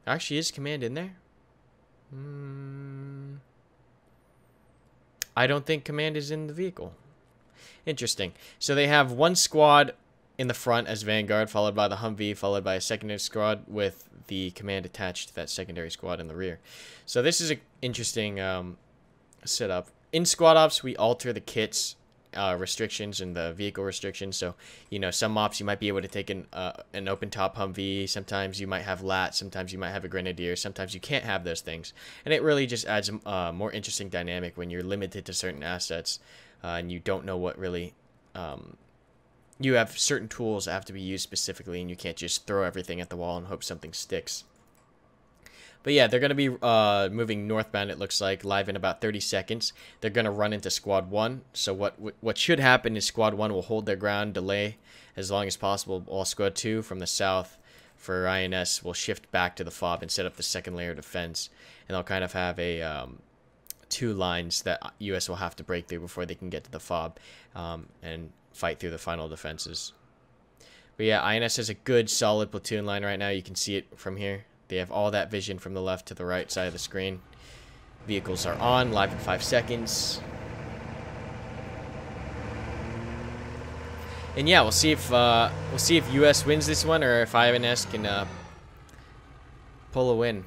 Actually, is command in there? I don't think command is in the vehicle. Interesting. So they have 1 squad in the front as Vanguard, followed by the Humvee, followed by a secondary squad with the command attached to that secondary squad in the rear. So this is an interesting setup. In Squad Ops, we alter the kits restrictions and the vehicle restrictions. So, you know, some ops you might be able to take an open top Humvee. Sometimes you might have lat. Sometimes you might have a Grenadier. Sometimes you can't have those things. And it really just adds a more interesting dynamic when you're limited to certain assets and you don't know what really... you have certain tools that have to be used specifically, and you can't just throw everything at the wall and hope something sticks. But yeah, they're going to be moving northbound, it looks like, live in about 30 seconds. They're going to run into Squad 1. So what should happen is Squad 1 will hold their ground, delay as long as possible, while Squad 2 from the south for INS will shift back to the FOB and set up the second layer of defense. And they'll kind of have a 2 lines that US will have to break through before they can get to the FOB and fight through the final defenses. But yeah, INS has a good, solid platoon line right now. You can see it from here. They have all that vision from the left to the right side of the screen. Vehicles are on, live in 5 seconds. And yeah, we'll see if US wins this one or if INS can pull a win.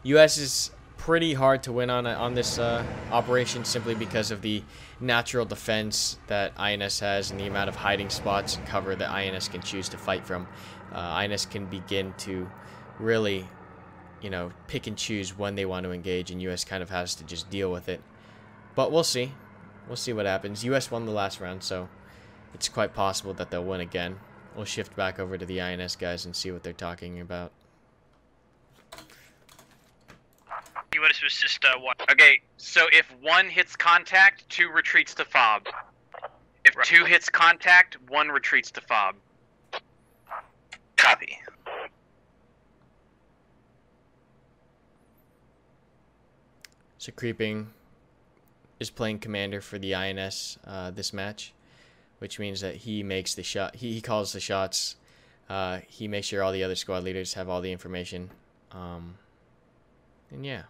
US is pretty hard to win on this operation, simply because of the natural defense that INS has and the amount of hiding spots and cover that INS can choose to fight from. INS can begin to really, you know, pick and choose when they want to engage, and US kind of has to just deal with it. But we'll see. We'll see what happens. US won the last round, so it's quite possible that they'll win again. We'll shift back over to the INS guys and see what they're talking about. US was just one. Okay, so if 1 hits contact, 2 retreats to FOB. If 2 hits contact, 1 retreats to FOB. Copy. So Creeping is playing commander for the INS this match, which means that he makes the shot. He calls the shots. He makes sure all the other squad leaders have all the information. And yeah,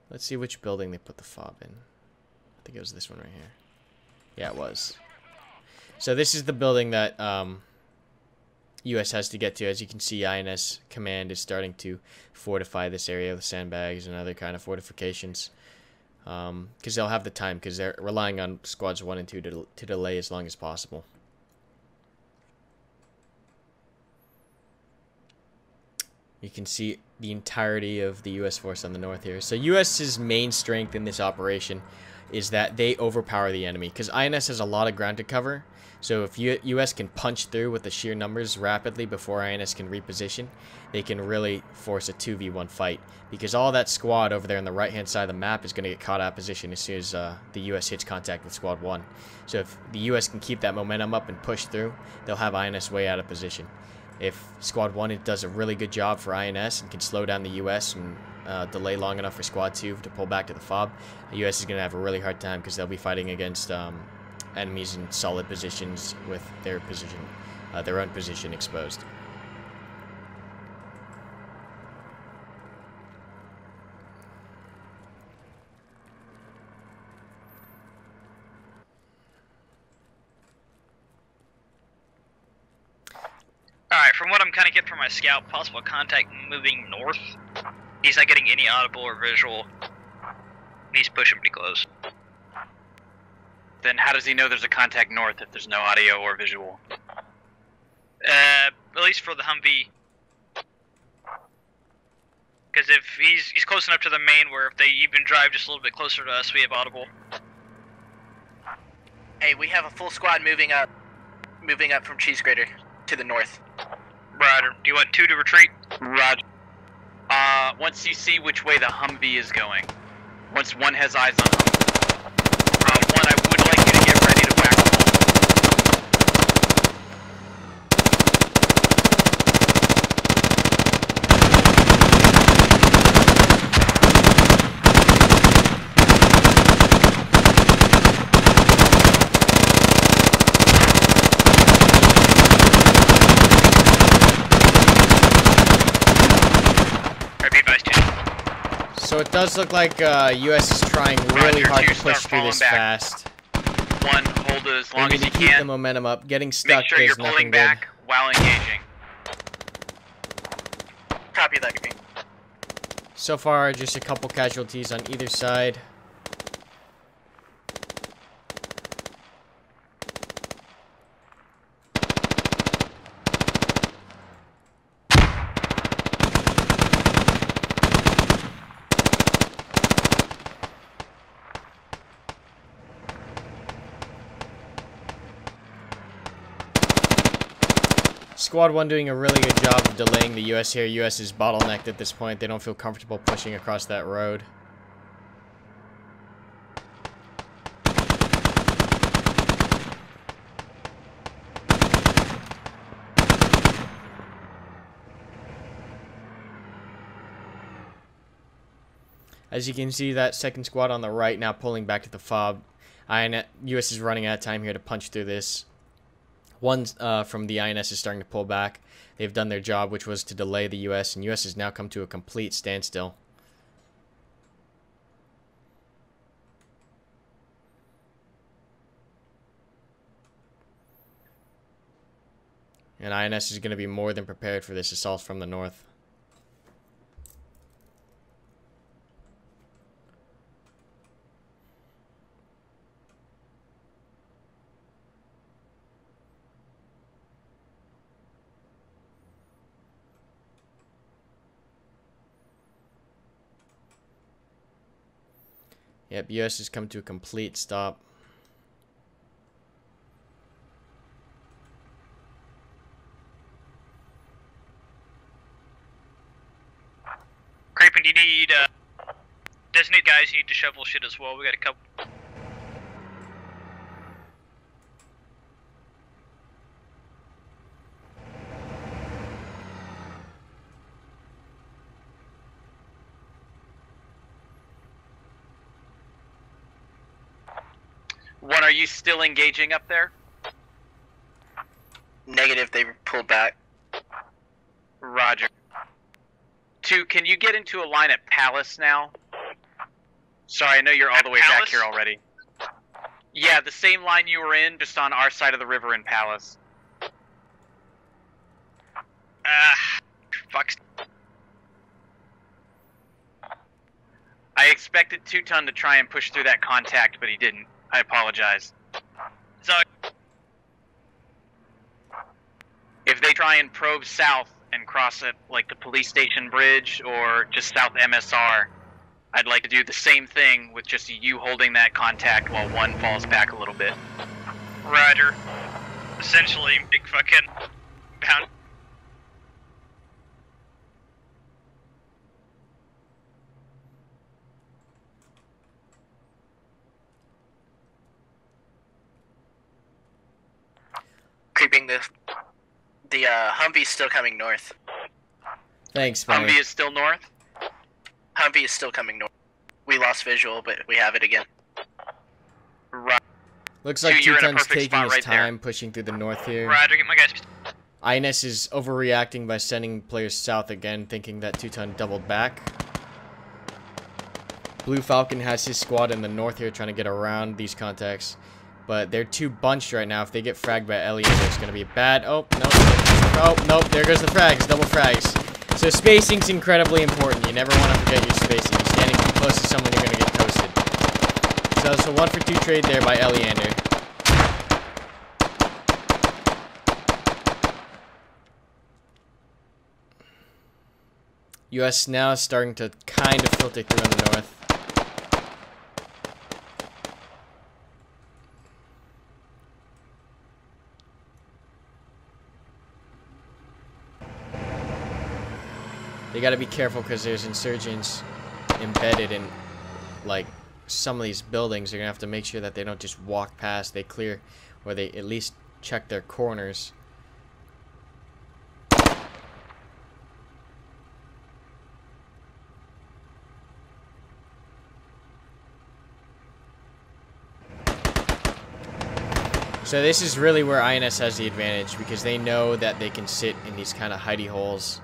let's see which building they put the FOB in. I think it was this one right here. Yeah, it was. So this is the building that US has to get to. As you can see, INS command is starting to fortify this area with sandbags and other kind of fortifications. Because they'll have the time, because they're relying on squads 1 and 2 to delay as long as possible. You can see the entirety of the US force on the north here. So US's main strength in this operation is that they overpower the enemy, because INS has a lot of ground to cover. So if US can punch through with the sheer numbers rapidly before INS can reposition, they can really force a 2v1 fight, because all that squad over there on the right hand side of the map is going to get caught out of position as soon as the US hits contact with squad 1. So if the US can keep that momentum up and push through, they'll have INS way out of position. If squad 1 does a really good job for INS and can slow down the US and delay long enough for squad 2 to pull back to the FOB, the US is going to have a really hard time, because they'll be fighting against enemies in solid positions with their own position exposed. Alright, from what I'm kind of getting from my scout, possible contact moving north. He's not getting any audible or visual. He's pushing pretty close. Then how does he know there's a contact north if there's no audio or visual? At least for the Humvee. Because if he's close enough to the main where if they even drive just a little bit closer to us, we have audible. Hey, we have a full squad moving up from Cheese Grater to the north. Roger. Do you want 2 to retreat? Roger. Once you see which way the Humvee is going, once 1 has eyes on Humvee, 1, I would like you to get ready to whack the So it does look like US is trying really hard to push through this fast. 1, hold it as long as you keep can. the momentum up. Getting stuck Make sure you're is nothing pulling good. back while engaging. Copy that, Green. So far, just a couple casualties on either side. Squad 1 doing a really good job of delaying the US here. US is bottlenecked at this point. They don't feel comfortable pushing across that road. As you can see, that second squad on the right now pulling back to the FOB. US is running out of time here to punch through this. One from the INS is starting to pull back. They've done their job, which was to delay the US, and US has now come to a complete standstill. And INS is going to be more than prepared for this assault from the north. Yep, US has come to a complete stop. Creeping, do you need designate guys? You need to shovel shit as well. We got a couple. One, are you still engaging up there? Negative, they pulled back. Roger. 2, can you get into a line at Palace now? Sorry, I know you're all the way back here already. Yeah, the same line you were in, just on our side of the river in Palace. Fuck. I expected 2-Ton to try and push through that contact, but he didn't. I apologize. So, if they try and probe south and cross at like the police station bridge or just south MSR, I'd like to do the same thing with just you holding that contact while one falls back a little bit. Roger. Essentially, big fucking pound. Creeping, the Humvee's still coming north. Thanks, Spire. Humvee is still north? Humvee is still coming north. We lost visual, but we have it again. Right. Looks like you're in a 2-Ton's perfect taking spot his right time there. pushing through the north here. Roger, get my guys. INS is overreacting by sending players south again, thinking that 2-Ton doubled back. Blue Falcon has his squad in the north here trying to get around these contacts. But they're too bunched right now. If they get fragged by Elliot, it's going to be bad. Oh, nope. Oh, nope. There goes the frags. Double frags. So spacing's incredibly important. You never want to forget your spacing. You're standing too close to someone, you're going to get toasted. So it's a 1-for-2 trade there by Eliander. US now starting to kind of filter through on the north. They gotta be careful because there's insurgents embedded in, like, some of these buildings. They're gonna have to make sure that they don't just walk past, they clear, or they at least check their corners. So this is really where INS has the advantage, because they know that they can sit in these kind of hidey holes.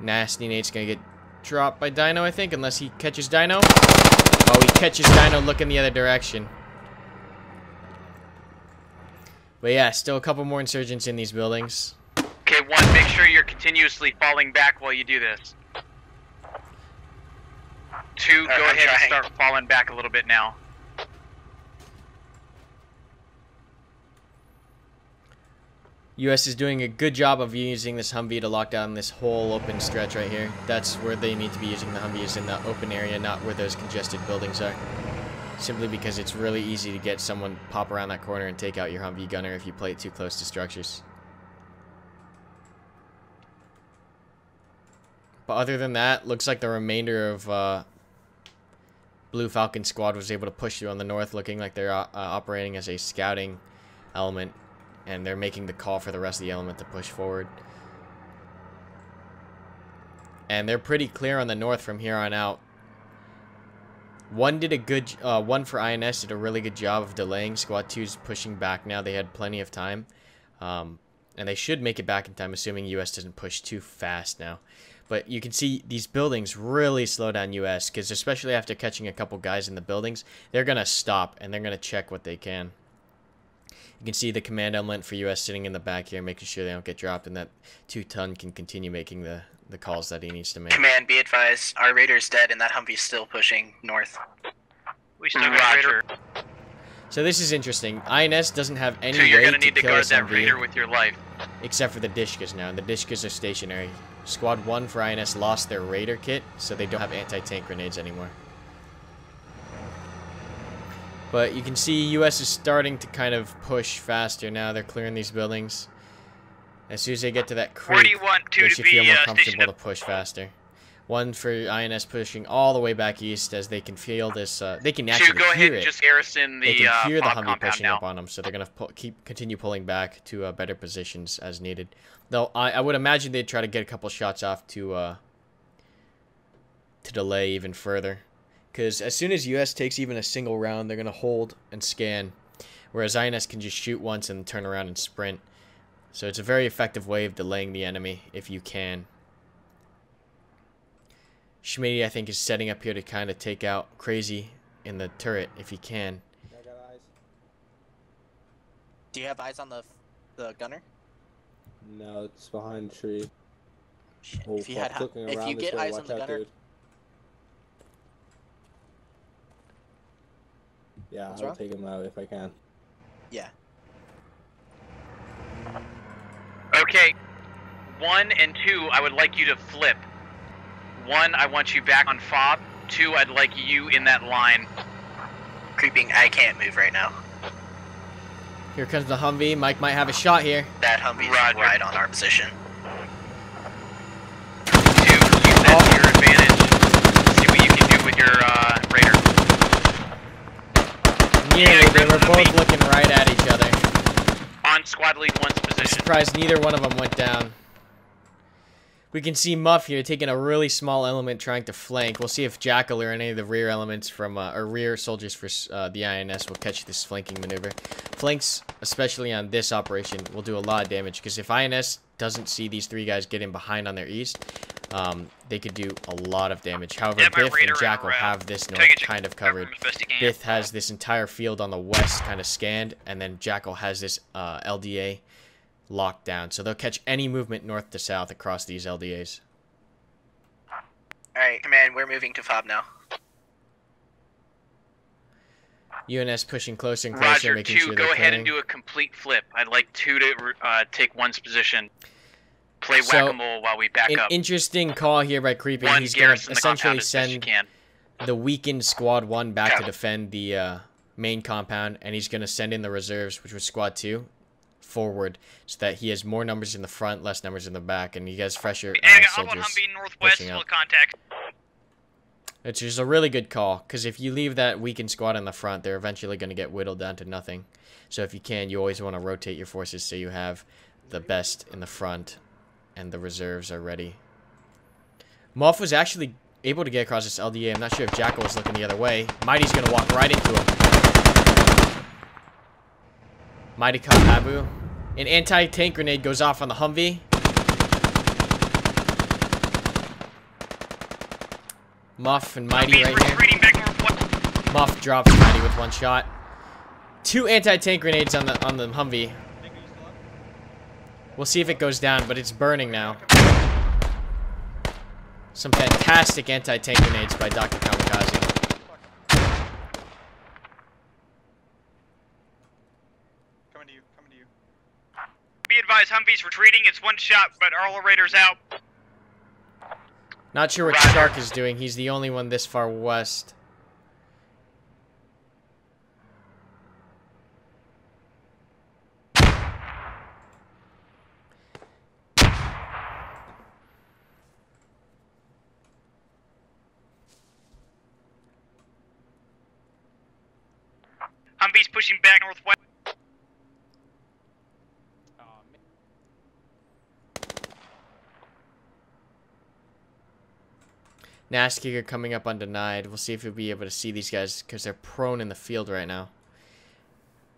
Nasty Nate's gonna get dropped by Dino, I think, unless he catches Dino. Oh, he catches Dino looking the other direction. But yeah, still a couple more insurgents in these buildings. Okay, 1, make sure you're continuously falling back while you do this. 2, go ahead and start falling back a little bit now. US is doing a good job of using this Humvee to lock down this whole open stretch right here. That's where they need to be using the Humvees, in the open area, not where those congested buildings are. Simply because it's really easy to get someone pop around that corner and take out your Humvee gunner if you play it too close to structures. But other than that, looks like the remainder of Blue Falcon squad was able to push through on the north, looking like they're operating as a scouting element. And they're making the call for the rest of the element to push forward. And they're pretty clear on the north from here on out. One for INS did a really good job of delaying. Squad 2's pushing back now. They had plenty of time. And they should make it back in time, assuming US doesn't push too fast now. But you can see these buildings really slow down US, because especially after catching a couple guys in the buildings, they're going to stop and they're going to check what they can. You can see the command element for US sitting in the back here, making sure they don't get dropped, and that 2-Ton can continue making the calls that he needs to make. Command, be advised, our Raider's dead and that Humvee's still pushing north. We still got Raider. So this is interesting. INS doesn't have any 2, you're way gonna to need to kill guard this that Humvee, Raider with your life. except for the Dishkas now, and the Dishkas are stationary. Squad 1 for INS lost their Raider kit, so they don't have anti-tank grenades anymore. But you can see US is starting to kind of push faster now. They're clearing these buildings. As soon as they get to that creek, Where do you want they to should be feel more stationed comfortable to up? push faster. One for INS pushing all the way back east as they can feel this. They can actually go ahead hear and it. just garrison They the can hear the fob Humvee compound pushing now. up on them, so they're gonna continue pulling back to better positions as needed. Though I would imagine they'd try to get a couple shots off to delay even further, because as soon as US takes even a single round, they're gonna hold and scan, whereas INS can just shoot once and turn around and sprint. So it's a very effective way of delaying the enemy if you can. Schmitty, I think, is setting up here to kind of take out Crazy in the turret if he can. I got eyes. Do you have eyes on the gunner? No, it's behind the tree. Oh, If you fuck, had, looking if around you this get way, eyes on watch the out, gunner, dude. Yeah, What's I'll wrong? take him out if I can. yeah. Okay, 1 and 2, I would like you to flip. 1, I want you back on fob. 2, I'd like you in that line. Creeping, I can't move right now. Here comes the Humvee. Mike might have a shot here. That Humvee's right on our position. 2, use that to your advantage. See what you can do with your Raider. Nearly, they were both looking right at each other. On squad lead 1's I'm position. surprised neither one of them went down. We can see Muff here taking a really small element trying to flank. We'll see if Jackal or any of the rear elements from, or rear soldiers for the INS will catch this flanking maneuver. Flanks, especially on this operation, will do a lot of damage, because if INS doesn't see these 3 guys get in behind on their east, they could do a lot of damage. However, Biff and Jackal have this north kind of covered. Biff has this entire field on the west kind of scanned, and then Jackal has this LDA locked down. So they'll catch any movement north to south across these LDAs. Alright, command, we're moving to fob now. UNS pushing closer and closer, Roger, making 2, sure they're go ahead clearing. and do a complete flip. I'd like 2 to take 1's position. Play So, whack-a-mole while we back an up. interesting call here by Creeping. 1, He's going to garrison the compound essentially as best you send can. the weakened Squad 1 back to defend the main compound, and he's going to send in the reserves, which was Squad 2, forward, so that he has more numbers in the front, less numbers in the back, and he has fresher soldiers pushing up. Contact. Which is a really good call, because if you leave that weakened squad in the front, they're eventually going to get whittled down to nothing. So if you can, you always want to rotate your forces so you have the best in the front, and the reserves are ready. Muff was actually able to get across this LDA. I'm not sure if Jackal was looking the other way. Mighty's going to walk right into him. Mighty caught Abu. An anti-tank grenade goes off on the Humvee. Muff and Mighty right here. Muff drops Mighty with 1 shot. 2 anti-tank grenades on the Humvee. We'll see if it goes down, but it's burning now. Some fantastic anti-tank grenades by Dr. Kamikaze. Be advised, Humvee's retreating. It's 1 shot, but our Raiders out. Not sure what Shark is doing. He's the only one this far west. Humvee's pushing back northwest. Naskiger coming up undenied. We'll see if he'll be able to see these guys because they're prone in the field right now.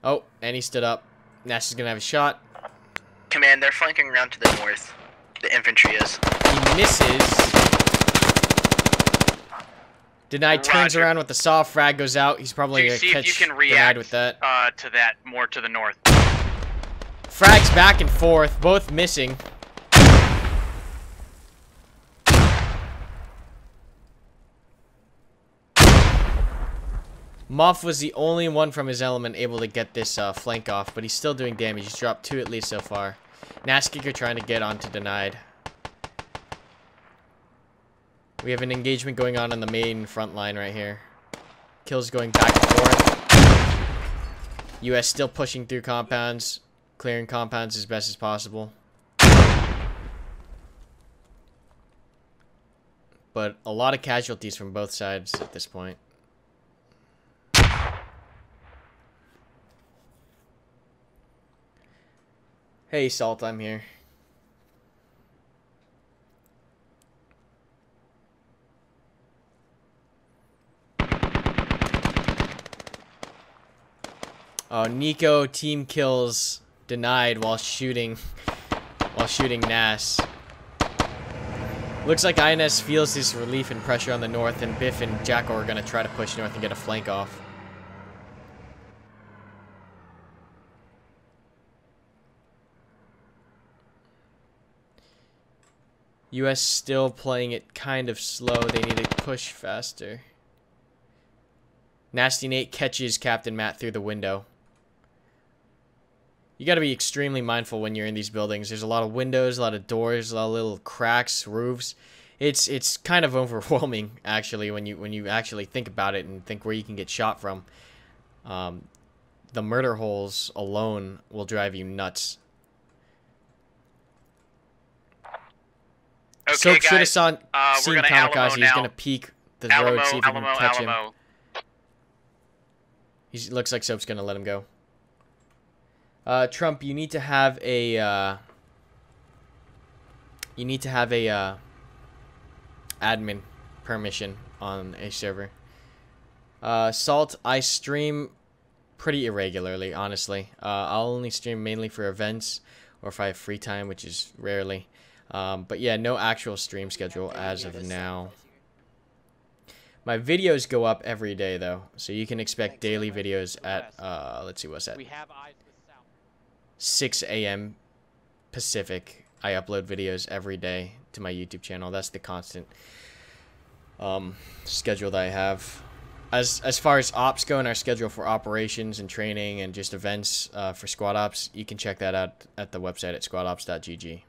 Oh, and he stood up. Nash is going to have a shot. Command, they're flanking around to the north. The infantry is. He misses. Denied turns around with the saw. Frag goes out. He's probably going to catch See if you can Denied react with that. to that more to the north. Frags back and forth, both missing. Muff was the only one from his element able to get this flank off, but he's still doing damage. He's dropped 2 at least so far. Naskiger trying to get onto Denied. We have an engagement going on the main front line right here. Kills going back and forth. US still pushing through compounds, clearing compounds as best as possible. But a lot of casualties from both sides at this point. Hey, Salt, I'm here. Oh, Nico team kills denied while shooting Nas. Looks like INS feels this relief and pressure on the north, and Biff and Jackal are gonna try to push north and get a flank off. US still playing it kind of slow. They need to push faster. Nasty Nate catches Captain Matt through the window. You got to be extremely mindful when you're in these buildings. There's a lot of windows, a lot of doors, a lot of little cracks, roofs. It's kind of overwhelming actually when you actually think about it and think where you can get shot from. The murder holes alone will drive you nuts. Okay, Soap should have seen we're gonna Kamikaze. He's now. gonna peek the road, see if he can catch him. Alamo. He looks like Soap's gonna let him go. Trump, you need to have a admin permission on a server. Salt, I stream pretty irregularly, honestly. I'll only stream mainly for events or if I have free time, which is rarely. But yeah, no actual stream schedule as of now. My videos go up every day though, so you can expect daily videos at let's see, what's that? 6 a.m. Pacific. I upload videos every day to my YouTube channel. That's the constant schedule that I have. As far as ops go and our schedule for operations and training and just events for squad ops, you can check that out at the website at squadops.gg.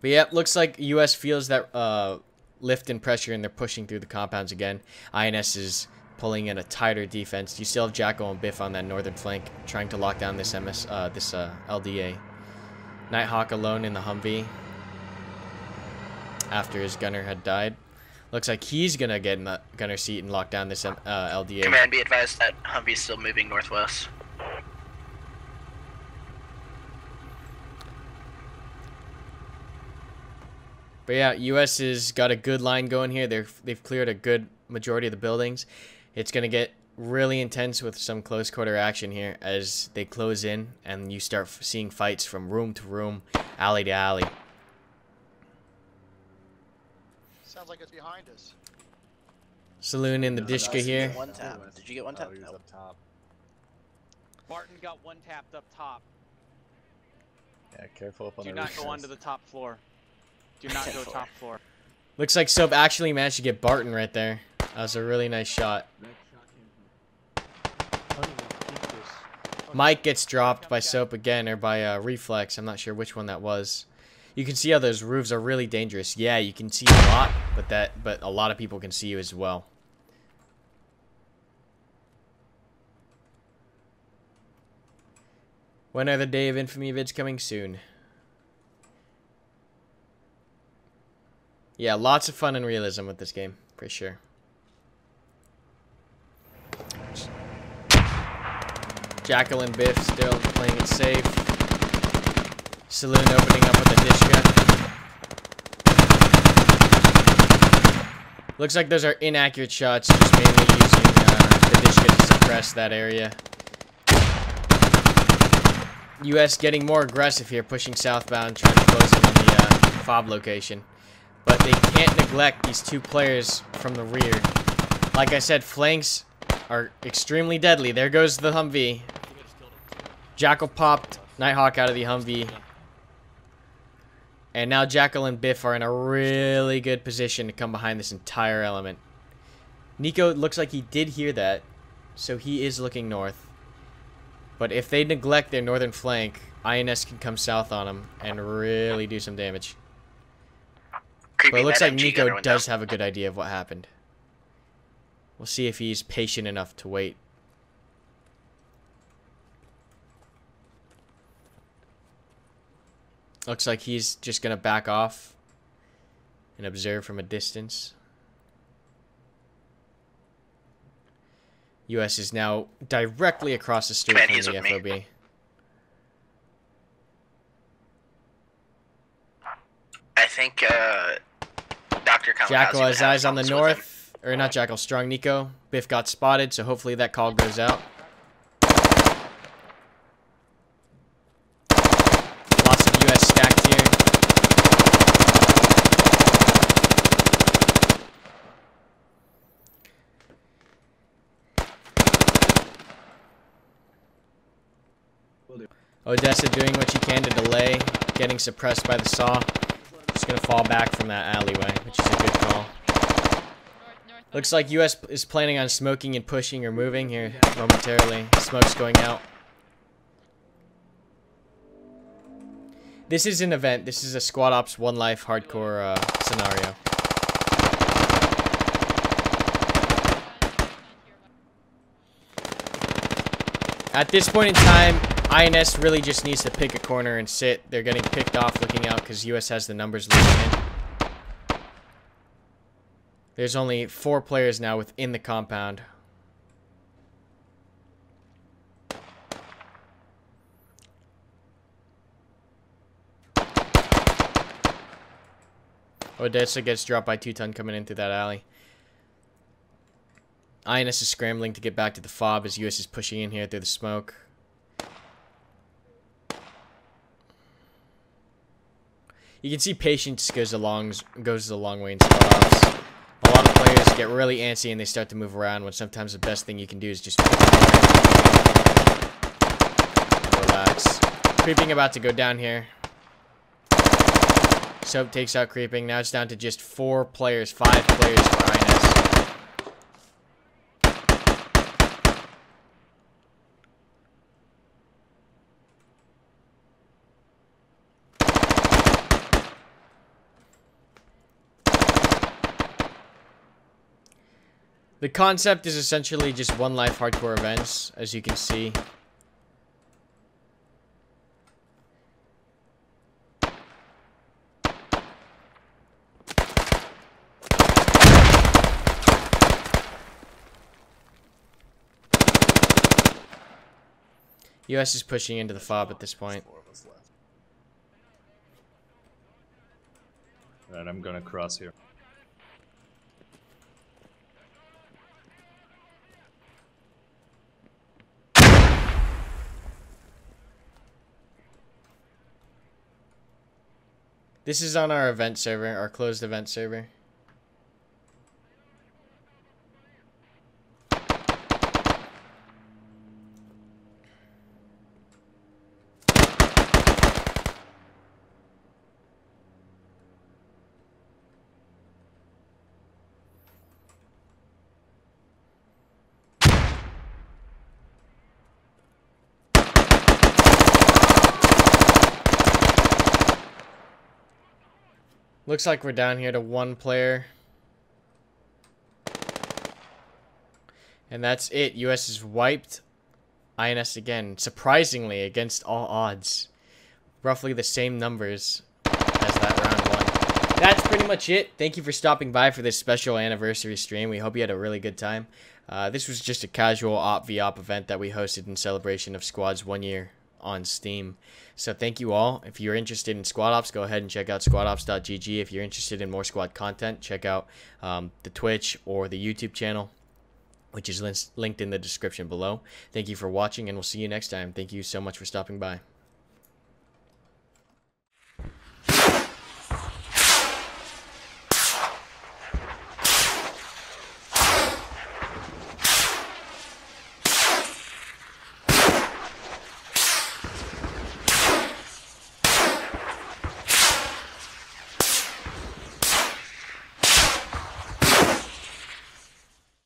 But yeah, looks like US feels that lift in pressure and they're pushing through the compounds again. INS is pulling in a tighter defense. You still have Jackal and Biff on that northern flank trying to lock down this LDA. Nighthawk alone in the Humvee after his gunner had died. Looks like he's gonna get in the gunner seat and lock down this LDA. Command, be advised that Humvee's still moving northwest. But yeah, US has got a good line going here. They've cleared a good majority of the buildings. It's going to get really intense with some close quarter action here as they close in and you start seeing fights from room to room, alley to alley. Sounds like it's behind us. Saloon in the Dishka here. One tap. Did you get one tap? He was up top. Barton got one tapped up top. Yeah, careful up on Do the not roof, go guys. onto the top floor. Do not go top floor. Looks like Soap actually managed to get Barton right there. That was a really nice shot. Mike gets dropped by Soap again, or by Reflex. I'm not sure which one that was. You can see how those roofs are really dangerous. Yeah, you can see a lot, but a lot of people can see you as well. When are the Day of Infamy vids coming? Soon. Yeah, lots of fun and realism with this game, for sure. Jackal and Biff still playing it safe. Saloon opening up with a Dishka. Looks like those are inaccurate shots, just mainly using the Dishka to suppress that area. US getting more aggressive here, pushing southbound, trying to close in on the FOB location. But they can't neglect these two players from the rear. Like I said, flanks are extremely deadly. There goes the Humvee. Jackal popped Nighthawk out of the Humvee. And now Jackal and Biff are in a really good position to come behind this entire element. Nico looks like he did hear that, so he is looking north. But if they neglect their northern flank, INS can come south on them and really do some damage. But it looks like Nico does have a good idea of what happened. We'll see if he's patient enough to wait. Looks like he's just going to back off and observe from a distance. US is now directly across the street Man, from he's the with me. FOB. I think Dr. Kamikaze Jackal would has have eyes on the problems with him. north. Or not Jackal, Strong Nico. Biff got spotted, so hopefully that call goes out. Lots of US stacked here. Odessa doing what she can to delay, getting suppressed by the saw. Just gonna fall back from that alleyway, which is a good call. Looks like US is planning on smoking and pushing or moving here momentarily. Smoke's going out. This is an event. This is a Squad Ops One Life hardcore scenario. At this point in time, INS really just needs to pick a corner and sit. They're getting picked off looking out because US has the numbers leading in. There's only 4 players now within the compound. Odessa gets dropped by 2-ton coming in through that alley. INS is scrambling to get back to the fob as US is pushing in here through the smoke. You can see patience goes a long way in Squad Ops. A lot of players get really antsy and they start to move around when sometimes the best thing you can do is just relax. Creeping about to go down here. Soap takes out creeping. Now it's down to just 5 players for INS. The concept is essentially just One Life hardcore events, as you can see. US is pushing into the fob at this point. Alright, I'm gonna cross here. This is on our event server, our closed event server. Looks like we're down here to 1 player. And that's it. US is wiped. INS again, surprisingly, against all odds. Roughly the same numbers as that round 1. That's pretty much it. Thank you for stopping by for this special anniversary stream. We hope you had a really good time. This was just a casual op-v-op event that we hosted in celebration of Squad's 1 year on Steam. So thank you all. If you're interested in Squad Ops, go ahead and check out squadops.gg. If you're interested in more Squad content, check out the Twitch or the YouTube channel, which is linked in the description below. Thank you for watching, and we'll see you next time. Thank you so much for stopping by.